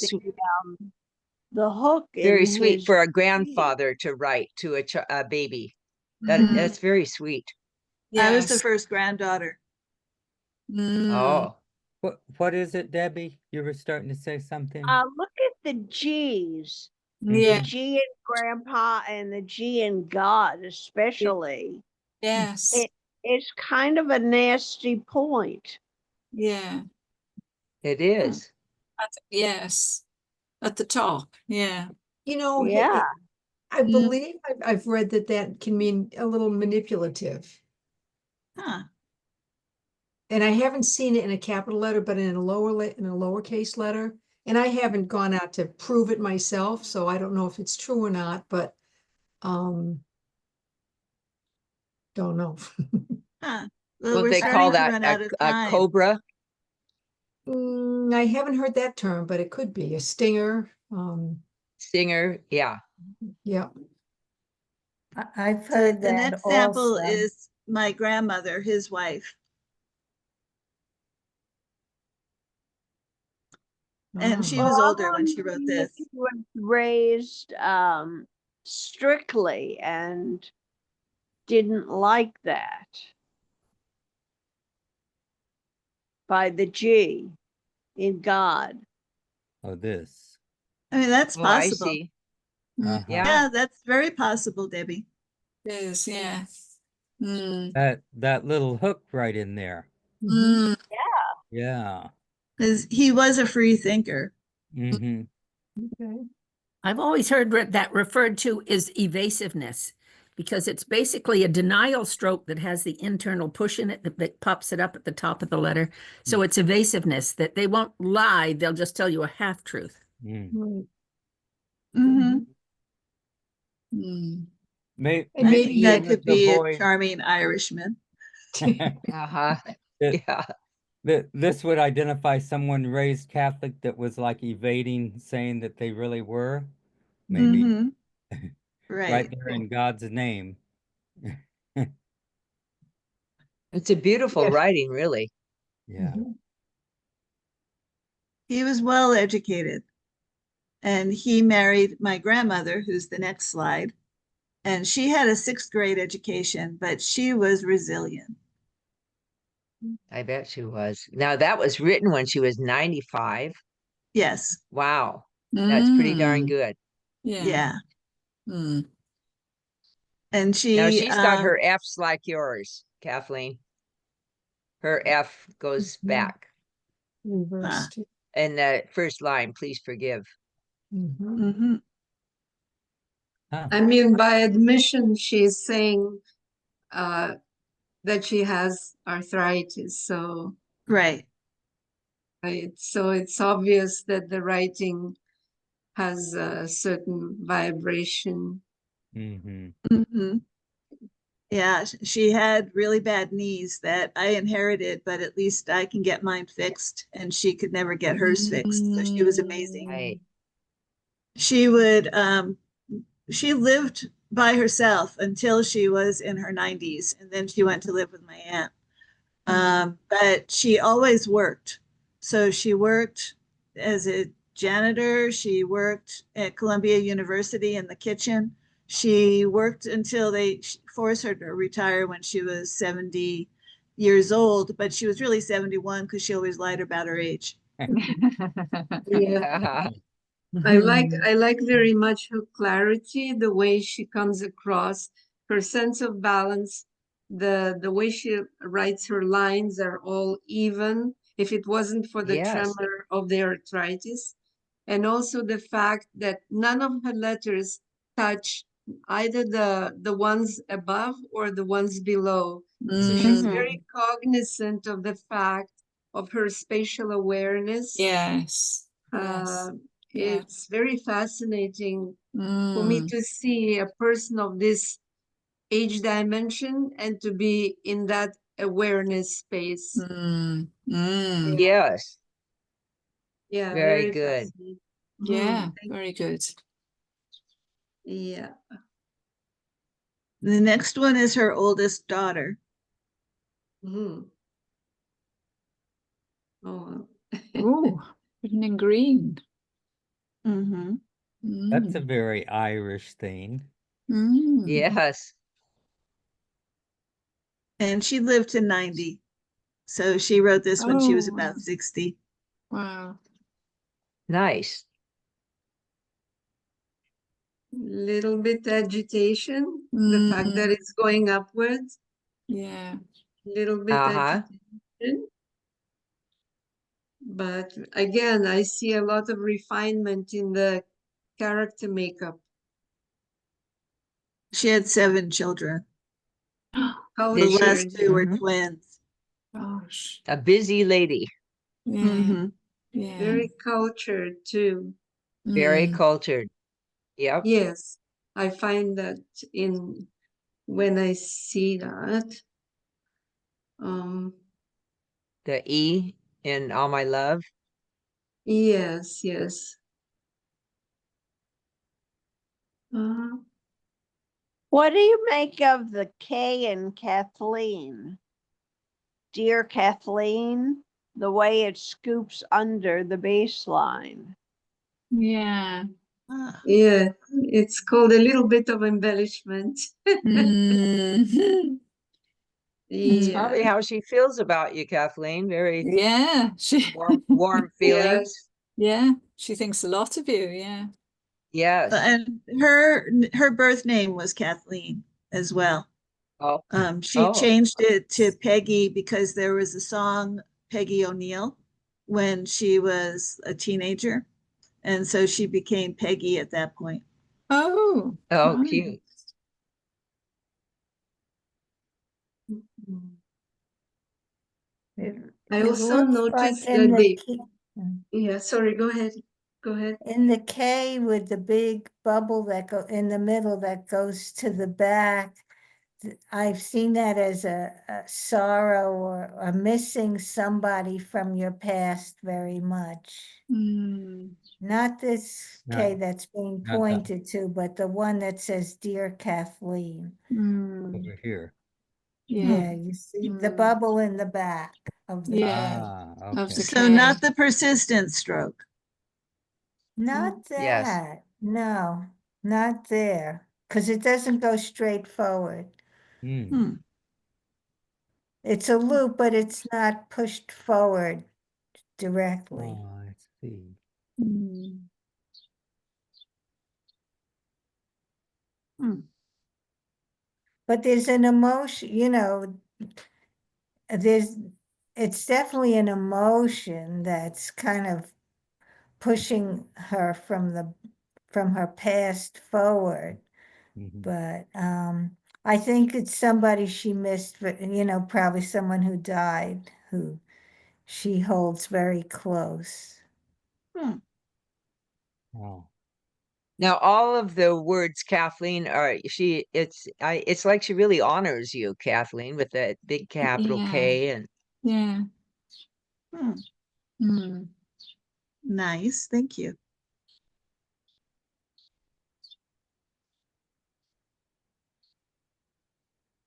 the hook very in sweet his for a tree. grandfather to write to a baby. Mhm. That's very sweet. I was the Yes. first granddaughter. Mm. Oh, What is it, Debbie? You were starting to say something? Look at the G's. Yeah. The G in grandpa and the G in God, especially. Yes. It's kind of a nasty point. Yeah. it is. Yes. At the top. Yeah. You know, Yeah. I Mm. believe I've read that can mean a little manipulative. Huh. And I haven't seen it in a capital letter, but in a lowercase letter. And I haven't gone out to prove it myself, so I don't know if it's true or not, but don't know. Huh. Well, What we're they call starting to that run out of a time. cobra. I haven't heard that term, but it could be a stinger. Singer. Yeah. Yeah. I've So heard the that next sample also. is my grandmother, his wife. And she Oh. was I'm older when she wrote wondering if this. he was raised strictly and didn't like that by the G in God. Oh, this. I mean, that's Oh, I possible. see. Uh-huh. Yeah. Yeah, that's very possible, Debbie. It is. Yeah. Mm. That little hook right in there. Mm. Yeah. Because he was a free thinker. Mm-hmm. Okay. I've always heard that referred to as evasiveness, because it's basically a denial stroke that has the internal push in it that pops it up at the top of the letter. So it's evasiveness, that they won't lie, they'll just tell you a half truth. Mm. Right. Mm-hmm. Mm. May, And I maybe think that even could the be a boys. charming Irishman. Uh-huh. It- Yeah. This would identify someone raised Catholic that was like evading saying that they really were. Maybe Mm-hmm. right Right. there in God's name. It's a beautiful Yes. writing, really. Yeah. He was well educated. And he married my grandmother, who's the next slide. And she had a 6th grade education, but she was resilient. I bet she was. Now that was written when she was 95. Yes. Wow. That's pretty darn Mm, good. yeah. Yeah. Mm. And Now she, she's got her F's like yours, Kathleen. Her F goes back. Reversed. And the first line, please forgive. mhm. Huh. I mean, by admission, she's saying that she has arthritis. So Right. so it's obvious that the writing has a certain vibration. Mhm. Yeah, she had really bad knees that I inherited, but at least I can get mine fixed, and she could never get hers fixed. So she was amazing. Right. She would she lived by herself until she was in her 90s, and then she went to live with my aunt. But she always worked. So she worked as a janitor. She worked at Columbia University in the kitchen. She worked until they forced her to retire when she was 70 years old, but she was really 71 because she always lied about her age. Yeah. I like very much her clarity, the way she comes across, her sense of balance, the way she writes her lines are all even. If it wasn't for the Yes. tremor of the arthritis, and also the fact that none of her letters touch either the ones above or the ones below. So she's very cognizant of the fact of her spatial awareness. Yes. Uh, Yeah. It's very fascinating for me to see a person of this age dimension and to be in that awareness space. Yes. Yeah, Very good. fascinating. Yeah, Thank very good. Yeah. The next one is her oldest daughter. Mhm. Oh, Oh, written in green. Mhm. That's a very Irish thing. Yes. And she lived to 90. So she wrote this when she was about 60. Wow. Nice. little bit agitation, the fact that it's going upwards, Yeah. little bit agitation. But again, I see a lot of refinement in the character makeup. She had 7 children. How The Did she? last 2 were twins. Gosh. A busy lady. Yeah. Mhm. Yeah. very cultured too. Very cultured. Yep. Yes, I find that in when I see that. The E in All My Love. Yes, yes. What do you make of the K in Kathleen? Dear Kathleen, the way it scoops under the baseline. Yeah. Yeah, it's called a little bit of embellishment. It's probably how she feels about you, Kathleen. Very Yeah. warm feelings. Yeah. She thinks a lot of you. Yeah. Yes. And her birth name was Kathleen as well. Oh. She changed it to Peggy because there was a song, Peggy O'Neill, when she was a teenager. And so she became Peggy at that point. Oh, nice. cute. I It also looks noticed like in that the yeah, sorry, go ahead. Go ahead. in the K with the big bubble that go in the middle that goes to the back. I've seen that as a sorrow or a missing somebody from your past very much. Not this K that's being Not that pointed to, but the one that says, Dear Kathleen. over here. Yeah, you see the bubble in the back of the Yeah. K. Ah, Of the okay. So K. not the persistent stroke. Not Yes. that. No, not there. Because it doesn't go straight forward. Hmm. Hmm. It's a loop, but it's not pushed forward directly. Oh, I see. Mm. Hmm. But there's an emotion, you know, it's definitely an emotion that's kind of pushing her from her past forward. Mhm. But I think it's somebody she missed, but you know, probably someone who died who she holds very close. Hmm. Oh. Now, all of the words, Kathleen, it's like she really honors you, Kathleen, with that big capital Yeah. K. And Yeah. Hmm. Mm. Nice. Thank you.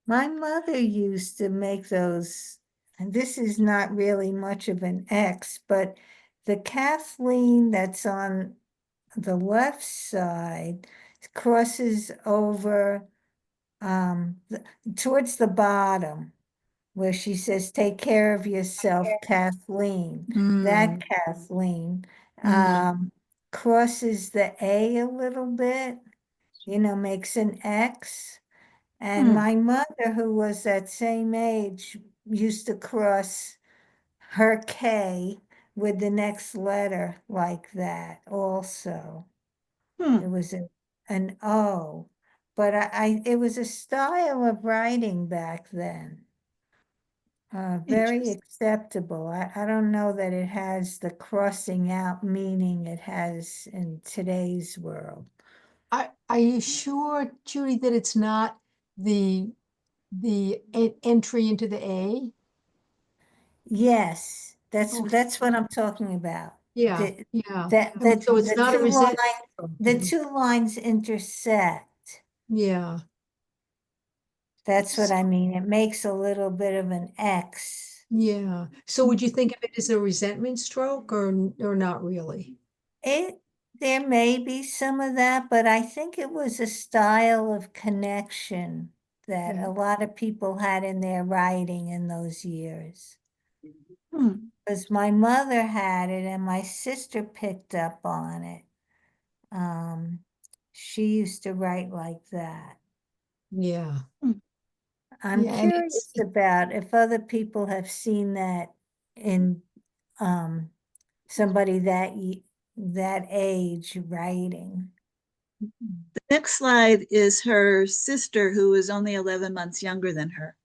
My mother used to make those, and this is not really much of an X, but the Kathleen that's on the left side crosses over towards the bottom where she says, "Take care of yourself, Kathleen." That Kathleen crosses the A a little bit, you know, makes an X. And my mother, who was that same age, used to cross her K with the next letter like that also. It was an O, but it was a style of writing back then. Very Interesting. acceptable. I don't know that it has the crossing out meaning it has in today's world. Are you sure, Judy, that it's not the entry into the A? Yes, Oh. that's what I'm talking about. Yeah, The, yeah. that So it's not a resentment. the two lines intersect. Yeah. That's what I mean. It makes a little bit of an X. Yeah. So would you think of it as a resentment stroke or not really? There may be some of that, but I think it was a style of connection that Yeah. a lot of people had in their writing in those years. Because my mother had it and my sister picked up on it. She used to write like that. Yeah. I'm Yeah, and curious about if other people have seen that in somebody that age writing. The next slide is her sister, who was only 11 months younger than her.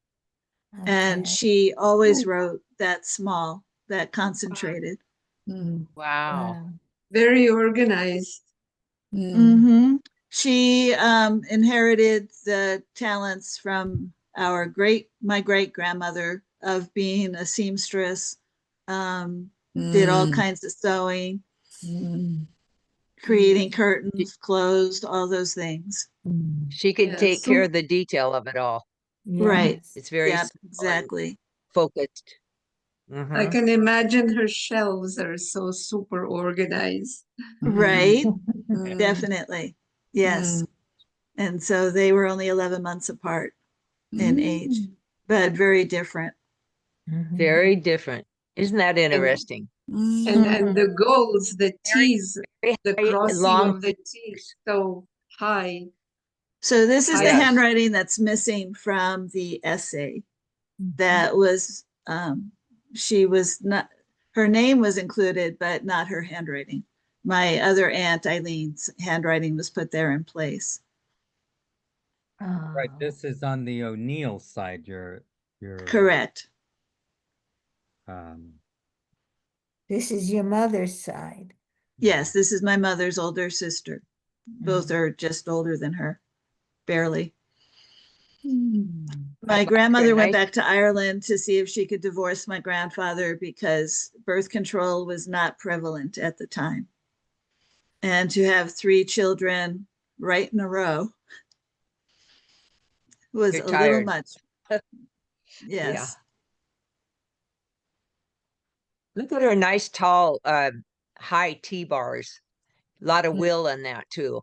And Okay. she always wrote that small, that concentrated. wow. Very organized. She inherited the talents from my great grandmother of being a seamstress, did all kinds of sewing, creating curtains, clothes, all those things. She can take care of the detail of it all. Right. It's very Yeah, small and exactly. focused. I can imagine her shelves are so super organized. Right. Definitely. Yes. And so they were only 11 months apart in age, but very different. Very different. Isn't that interesting? And the goals, the T's, the crossing long of the T's so high. So this is the Yes. handwriting that's missing from the essay. That was, she was not, her name was included, but not her handwriting. My other aunt Eileen's handwriting was put there in place. Right, this is on the O'Neill side, your Correct. This is your mother's side. Yes, this is my mother's older sister. Both are just older than her, barely. My grandmother went back to Ireland to see if she could divorce my grandfather because birth control was not prevalent at the time. And to have 3 children right in a row was You're a little tired. much. Yes. Look at her nice, tall, high T-bars. A lot of will in that too.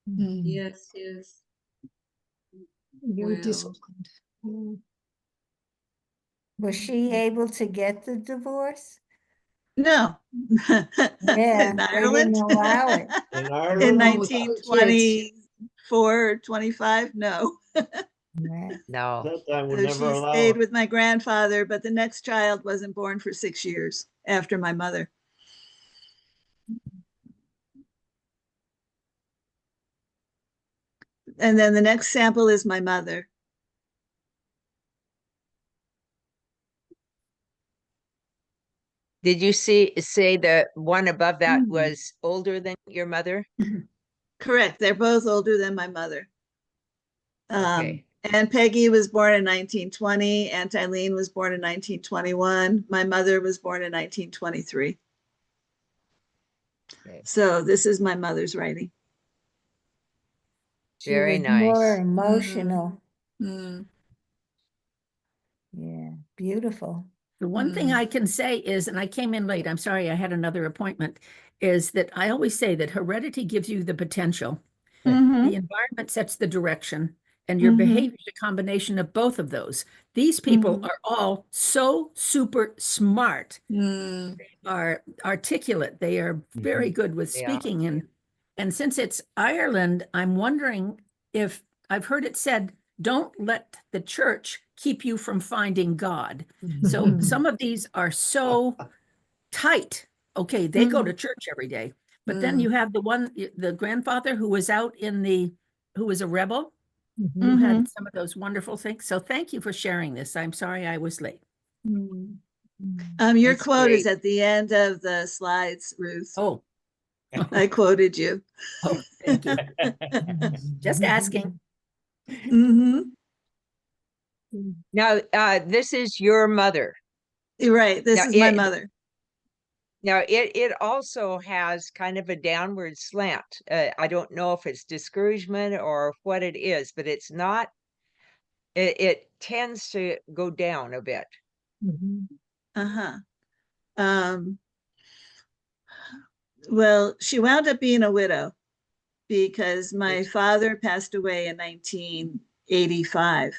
Yes, yes. Very Well, disciplined. Was she able to get the divorce? No. Yeah, In they Ireland? didn't allow it. In In Ireland, No, with young kids. 1924, 25, no. Right. No. that time would So never she allow stayed it. with my grandfather, but the next child wasn't born for 6 years after my mother. And then the next sample is my mother. Did you say the one above that was older than your mother? Correct. They're both older than my mother. Okay. And Peggy was born in 1920. Aunt Eileen was born in 1921. My mother was born in 1923. Okay. So this is my mother's writing. She Very was more nice. emotional. Mm. Yeah, beautiful. The one thing I can say is, and I came in late, I'm sorry, I had another appointment, is that I always say that heredity gives you the potential. Mhm. The environment sets the direction, and your behavior is a combination of both of those. These people are all so super smart. Mm. They are articulate. They are very good with They are. speaking. And since it's Ireland, I'm wondering if I've heard it said, don't let the church keep you from finding God. So some of these are so tight. Okay, they go to church every day. But then you have the grandfather who was out who was a rebel, who had some of those wonderful things. So thank you for sharing this. I'm sorry I was late. Your That's quote is great. at the end of the slides, Ruth. Oh, I quoted you. oh, thank you. Just asking. Mhm. Now, this is your mother. You're right. This Now, is my mother. it also has kind of a downward slant. I don't know if it's discouragement or what it is, but it's not. It tends to go down a bit. Uh-huh. Um, well, she wound up being a widow because my father passed away in 1985.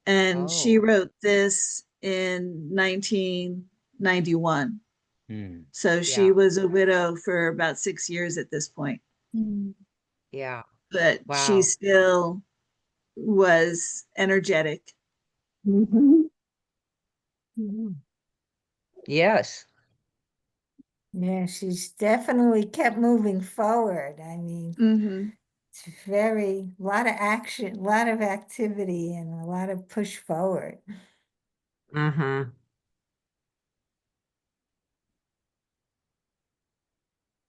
And she Oh, wrote this in 1991. So she yeah, was a widow for about 6 years at this point, yeah. but she Wow. still was energetic. Yes. Yeah, she's definitely kept moving forward. I mean, it's a lot of action, a lot of activity, and a lot of push forward. Mm-hmm.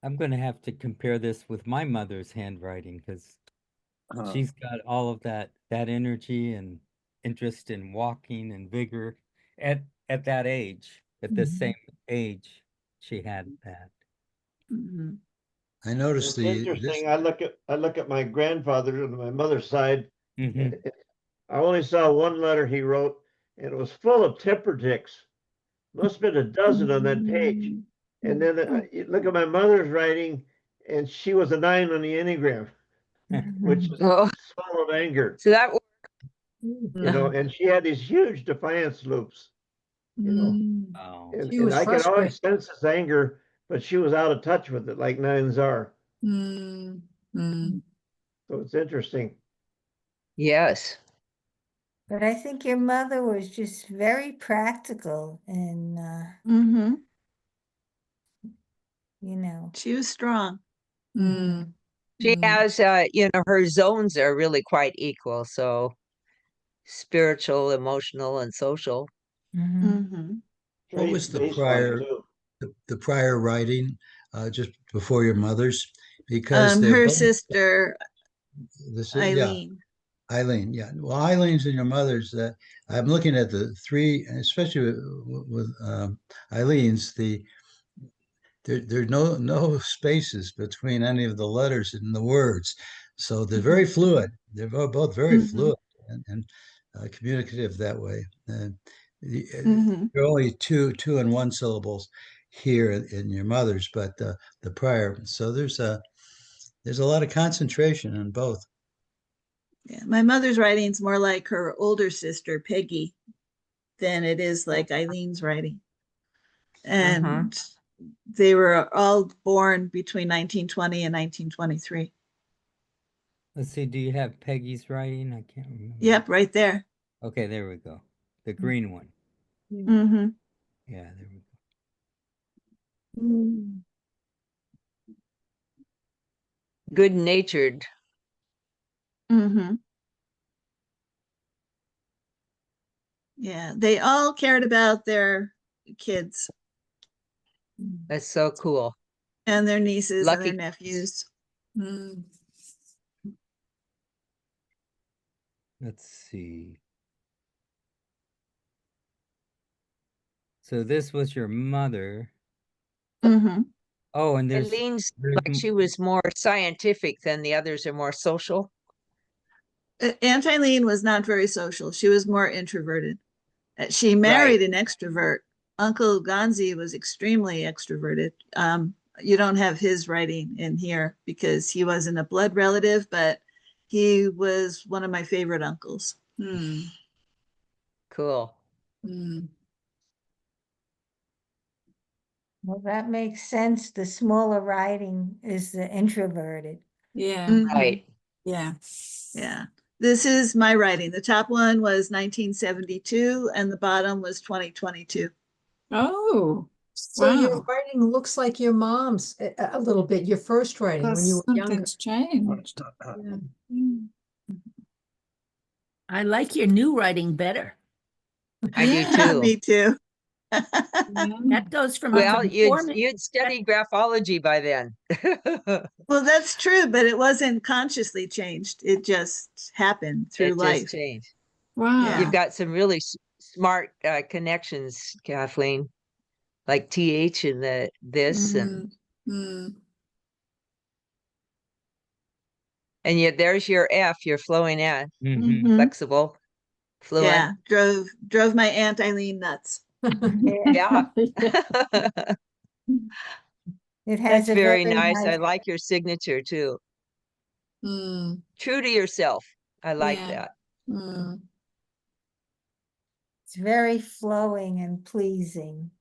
I'm going to have to compare this with my mother's handwriting because she's got all of that energy and interest in walking and vigor at that age, at this same age, she had that. I noticed It's interesting. I look at my grandfather on my mother's side. And I only saw one letter he wrote, and it was full of temper ticks. Must have been a dozen on that page. And then you look at my mother's writing, and she was a 9 on the Enneagram, which is Oh, full of anger, so that and she had these huge defiance loops, Oh. She and was I could frustrated. always sense this anger, but she was out of touch with it like nines are. So it's interesting. yes. But I think your mother was just very practical and, She was strong. She has, her zones are really quite equal. So spiritual, emotional, and social. What was the Baseline prior too. the prior writing just before your mother's? Because they're Her both sister, this is Eileen. Eileen, yeah. Well, Eileen's and your mother's. I'm looking at the three, especially with Eileen's. There's no spaces between any of the letters in the words, so they're very fluid. They're both very fluid, and communicative that way. And Mhm. there are only two and one syllables here in your mother's, but the prior. So there's a lot of concentration in both. Yeah, my mother's writing's more like her older sister, Peggy, than it is like Eileen's writing. And they were all born between 1920 and 1923. Let's see, do you have Peggy's writing? I can't remember. Yep, right there. Okay, there we go. The green one. Mm-hmm. Yeah, there we go. Good-natured. Mm-hmm. Yeah, they all cared about their kids That's so cool. and their nieces and their Lucky. nephews. Let's see. So this was your mother. Mm-hmm. Oh, and there's Eileen's like she was more scientific than the others are more social. Aunt Eileen was not very social. She was more introverted. She married an extrovert. Uncle Gonzi was extremely extroverted. You don't have his writing in here because he wasn't a blood relative, but he was one of my favorite uncles. Cool. Well, that makes sense. The smaller writing is the introverted. Yeah. Right. Yeah. Yeah. This is my writing. The top one was 1972 and the bottom was 2022. Oh, So your wow. writing looks like your mom's a little bit, your first writing when you were younger. Something's changed. Yeah. I like your new writing better. I do too. Me too. That goes from Well, a you'd studied graphology by then. Well, that's true, but it wasn't consciously changed. It just happened through It life. just changed. Wow. You've got some really smart connections, Kathleen, like TH and this and yet there's your F, your flowing F, flexible, fluent. Yeah, drove my Aunt Eileen nuts. Yeah. It has That's a very very nice. I nice, like your signature too. True to yourself. I like that. it's very flowing and pleasing.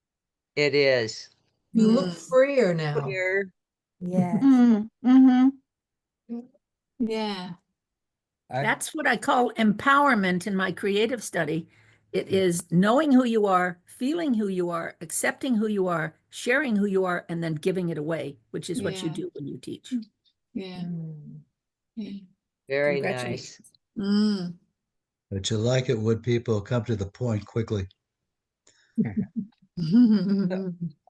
It is. You look freer now. Clear. Yes. Mm-hmm. Yeah. That's what I call empowerment in my creative study. It is knowing who you are, feeling who you are, accepting who you are, sharing who you are, and then giving it away, which is what you Yeah. do when you teach. Yeah. Yeah. Very Congratulations. nice. But you like it when people come to the point quickly.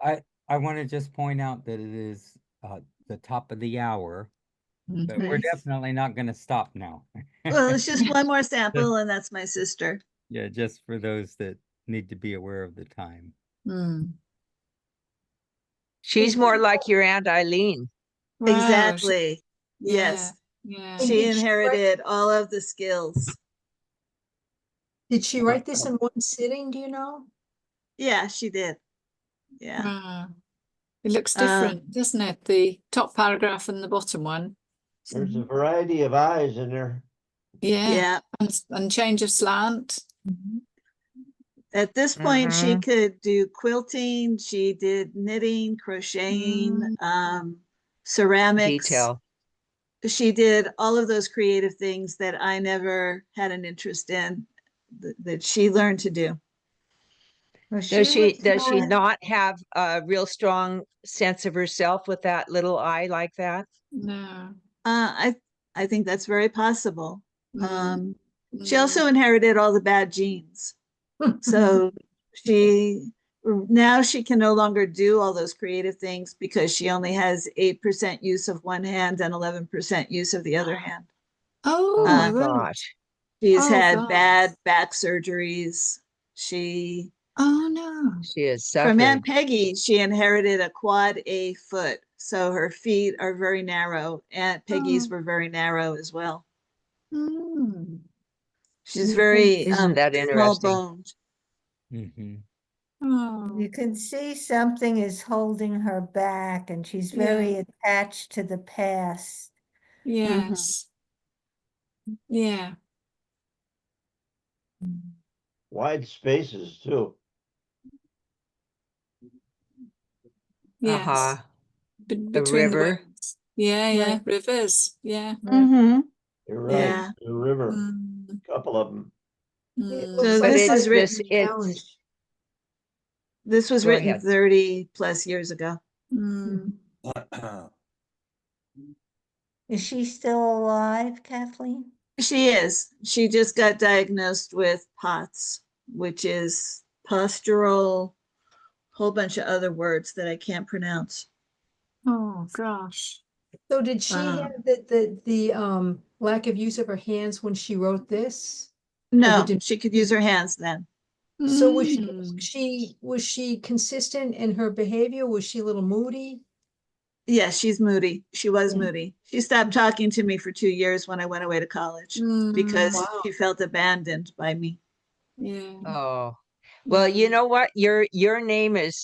I want to just point out that it is the top of the hour, but we're definitely not going to stop now. Well, it's just one more sample, and that's my sister. Yeah, just for those that need to be aware of the time. She's more like your Aunt Eileen. Wow. Exactly. Yeah. Yes. Yeah. She inherited all of the skills. Did she write this in one sitting, do you know? Yeah, she did. Yeah. Wow. It looks different, doesn't it? The top paragraph and the bottom one. There's a variety of eyes in there. Yeah. And change of slant. At this point, she could do quilting. She did knitting, crocheting, ceramics. Detail. She did all of those creative things that I never had an interest in, that she learned to do. Well, Does she was not have a real strong sense of herself with that little eye like that? No. I think that's very possible. She also inherited all the bad genes. So now she can no longer do all those creative things because she only has 8% use of one hand and 11% use of the other hand. Oh, my gosh. She's had bad back surgeries. Oh no. She is suffering. From Aunt Peggy, she inherited a quad A foot. So her feet are very narrow. Aunt Peggy's were very narrow as well. She's You very Isn't that small interesting? boned. Oh, You can see something is holding her back, and she's very attached to the past. yes. Yeah. Wide spaces too. Yes. Uh-huh. Between the river. words. Yeah, yeah. Right. Rivers. Yeah. Mm-hmm. You're right. Yeah. The river, Mm, couple of them. It mm. looks So But this it's is this, written. it's, This was go written ahead. 30 plus years ago. Mm. Is she still alive, Kathleen? She is. She just got diagnosed with POTS, which is postural, whole bunch of other words that I can't pronounce. Oh gosh. So did she have the lack of use of her hands when she wrote this? No, she could use her hands then. So was Mm. she consistent in her behavior? Was she a little moody? Yes, she's moody. She was Yeah. moody. She stopped talking to me for 2 years when I went away to college because Wow. she felt abandoned by me. Yeah. Oh, well, you know what? Your name it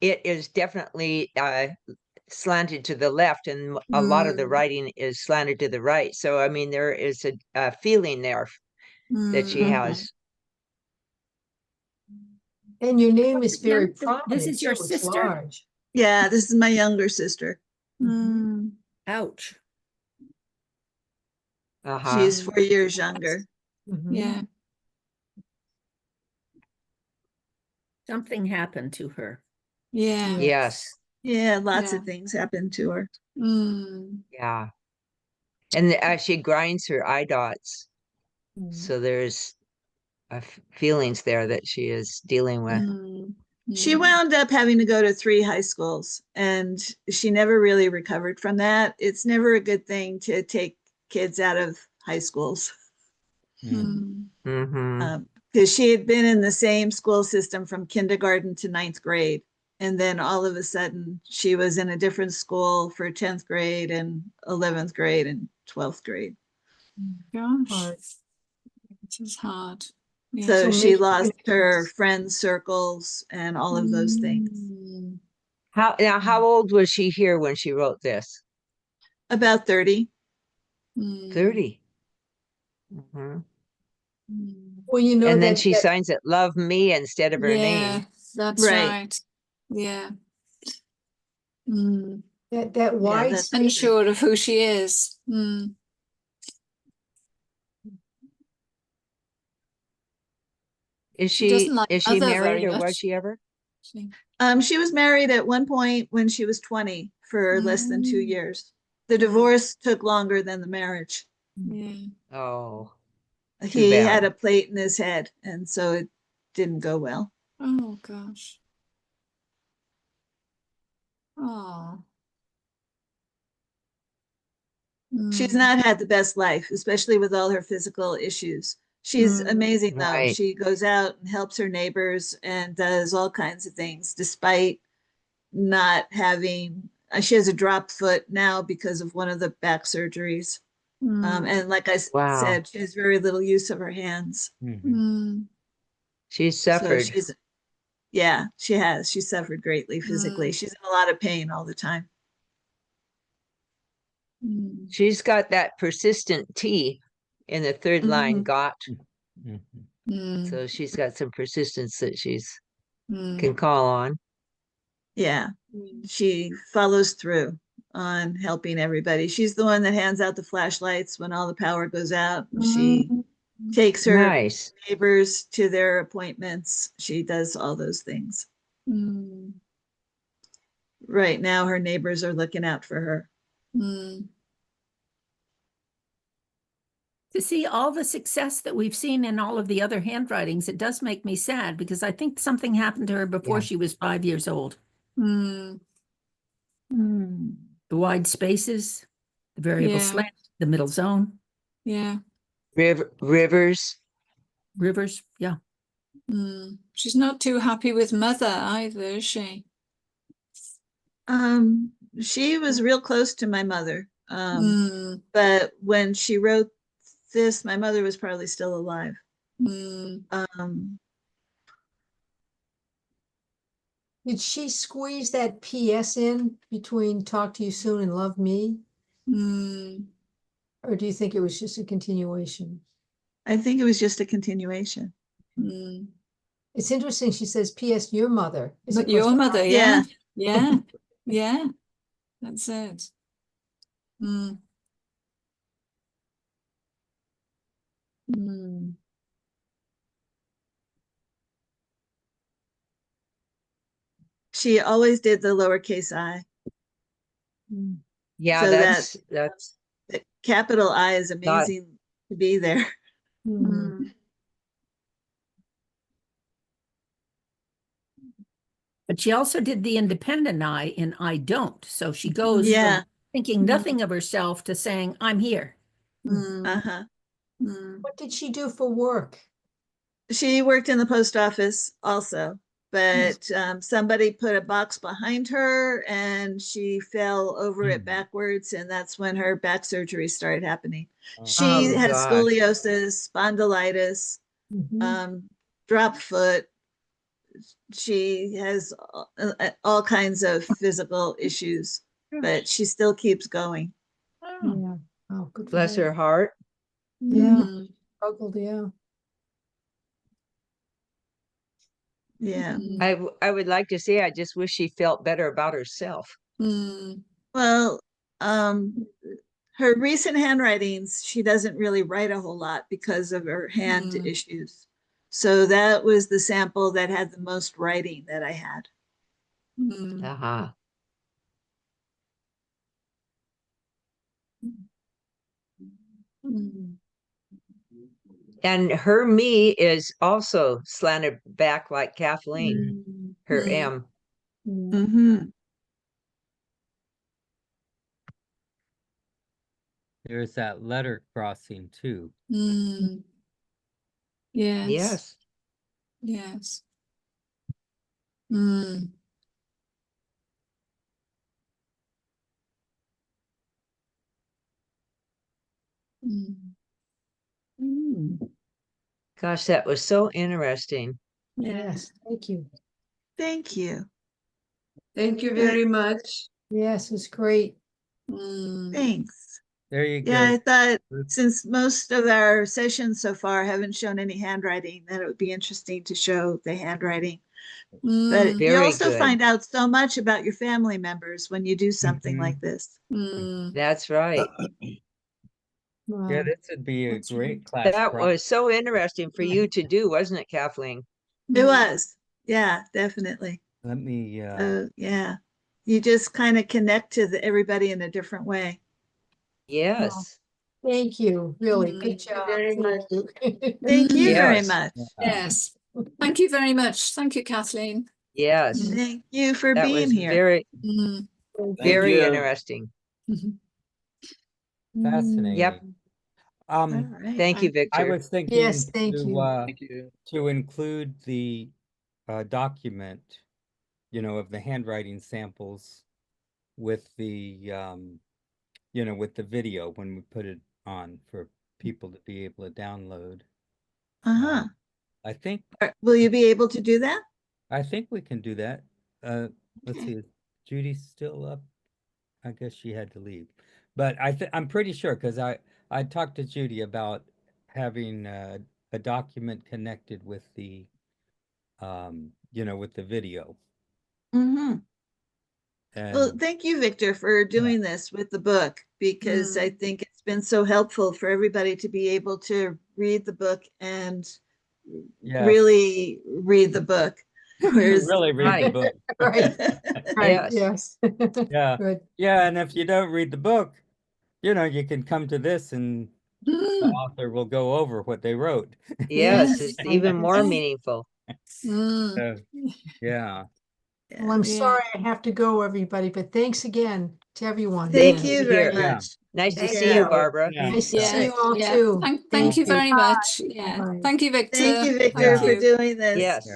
is definitely slanted to the left, and a lot of the writing is slanted to the right. So, I mean, there is a feeling there that she has. And your name is very This prominent is your too. It's sister? large. Yeah, this is my younger sister. Mm. Ouch. She is Uh-huh. 4 years younger. Yeah. Something happened to her. Yeah. Yes. Yeah, lots Yeah. of things happened to her. Mm. Yeah. And she grinds her eye dots. So there's feelings there that she is dealing with. Mm. She wound up having to go to 3 high schools, and she never really recovered from that. It's never a good thing to take kids out of high schools. Mm-hmm. Because she had been in the same school system from kindergarten to 9th grade. And then all of a sudden, she was in a different school for 10th grade and 11th grade and 12th grade. Gosh. This is hard. Yeah. So she making lost her connections. friend circles and all of those things. Mm. How old was she here when she wrote this? About 30. 30. Mm-hmm. Well, you know And then that, she signs it "Love Me" instead of her Yeah, name. that's right. Yeah. Mm. that wide that's space. Unsure of who she is. Mm. Is She doesn't like she mother married, very or was much. she ever? She was married at one point when she was 20 for less than 2 years. The divorce took longer than the marriage. Yeah. Oh, too He had bad. a plate in his head, and so it didn't go well. Oh gosh. Oh. She's not had the best life, especially with all her physical issues. She's amazing though. Right. She goes out and helps her neighbors and does all kinds of things despite not having, she has a drop foot now because of one of the back surgeries. And like I Wow. said, she has very little use of her hands. She So suffered. she has. She suffered greatly physically. She's in a lot of pain all the time. She's got that persistent T in the third line, got. So she's got some persistence that she's can call on. Yeah, she follows through on helping everybody. She's the one that hands out the flashlights when all the power goes out. She takes her Nice. neighbors to their appointments. She does all those things. Right now, her neighbors are looking out for her. To see all the success that we've seen in all of the other handwritings, it does make me sad because I think something happened to her before she was 5 years old. The wide spaces, the variable slant, the middle zone. Yeah. Rivers. Rivers, yeah. She's not too happy with mother either, is she? She was real close to my mother. But when she wrote this, my mother was probably still alive. Did she squeeze that PS in between talk to you soon and love me? Or do you think it was just a continuation? I think it was just a continuation. It's interesting. She says, PS, your mother. Is it Your mother, yeah. Yeah. Yeah. Yeah. That's it. She always did the lowercase I. Yeah, So that's the capital I is amazing to be there. But she also did the independent I in I don't. So she goes Yeah. from thinking nothing of herself to saying, I'm here. Uh-huh. What did she do for work? She worked in the post office also, but somebody put a box behind her and she fell over it backwards, and that's when her back surgery started happening. She has gosh. scoliosis, spondylitis, drop foot. She has all kinds of physical issues, but she still keeps going. Yeah. Oh, good for Bless her heart. Yeah. Struggled, yeah. Yeah. I would like to say I just wish she felt better about herself. Well, her recent handwritings, she doesn't really write a whole lot because of her hand issues. So that was the sample that had the most writing that I had. Uh-huh. And her me is also slanted back like Kathleen, her M. There's that letter crossing too. Yes. Yes. Yes. Gosh, that was so interesting. Yes. Thank you. Thank you. Thank you very much. Yes, it was great. Thanks. There you Yeah, I go. thought since most of our sessions so far haven't shown any handwriting, that it would be interesting to show the handwriting. But you Very also good. find out so much about your family members when you do something like this. That's right. Yeah, this would be a great class. That was so interesting for you to do, wasn't it, Kathleen? It was. Yeah, definitely. Let me Yeah. You just kind of connect to everybody in a different way. Yes. Thank you. Really, good job. Very much. Thank you very Yes. much. Yes. Thank you very much. Thank you, Kathleen. Yes. Thank you for That being was here. very interesting. fascinating. Yep. All right. Thank you, Victor. I was thinking Yes, thank you. To include the document, of the handwriting samples with the with the video when we put it on for people to be able to download. Uh-huh. I think Will you be able to do that? I think we can do that. Let's see, is Judy still up? I guess she had to leave, but I'm pretty sure because I talked to Judy about having a document connected with the with the video. Well, And thank you, Victor, for doing this with the book, because I think it's been so helpful for everybody to be able to read the book and really read the book. Whereas, really read the book. Right. Right. Yes. Yes. Yeah. Good. Yeah, and if you don't read the book, you can come to this and the author will go over what they wrote. Yes, Yes. it's even more meaningful. So, yeah. Well, I'm Yeah. sorry I have to go, everybody, but thanks again to everyone. Thank Same you very here. much. Nice to Thank see you, you. Barbara. Yeah. Nice to see Yeah. you all Yeah. too. Thank you you. very much. Yeah. Bye. Thank you, Victor. Thank you, Victor, Thank for you. doing this. Yes.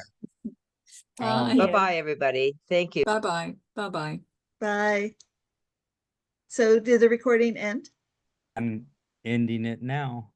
Bye. Bye-bye, everybody. Thank you. Bye-bye. Bye-bye. Bye. So did the recording end? I'm ending it now.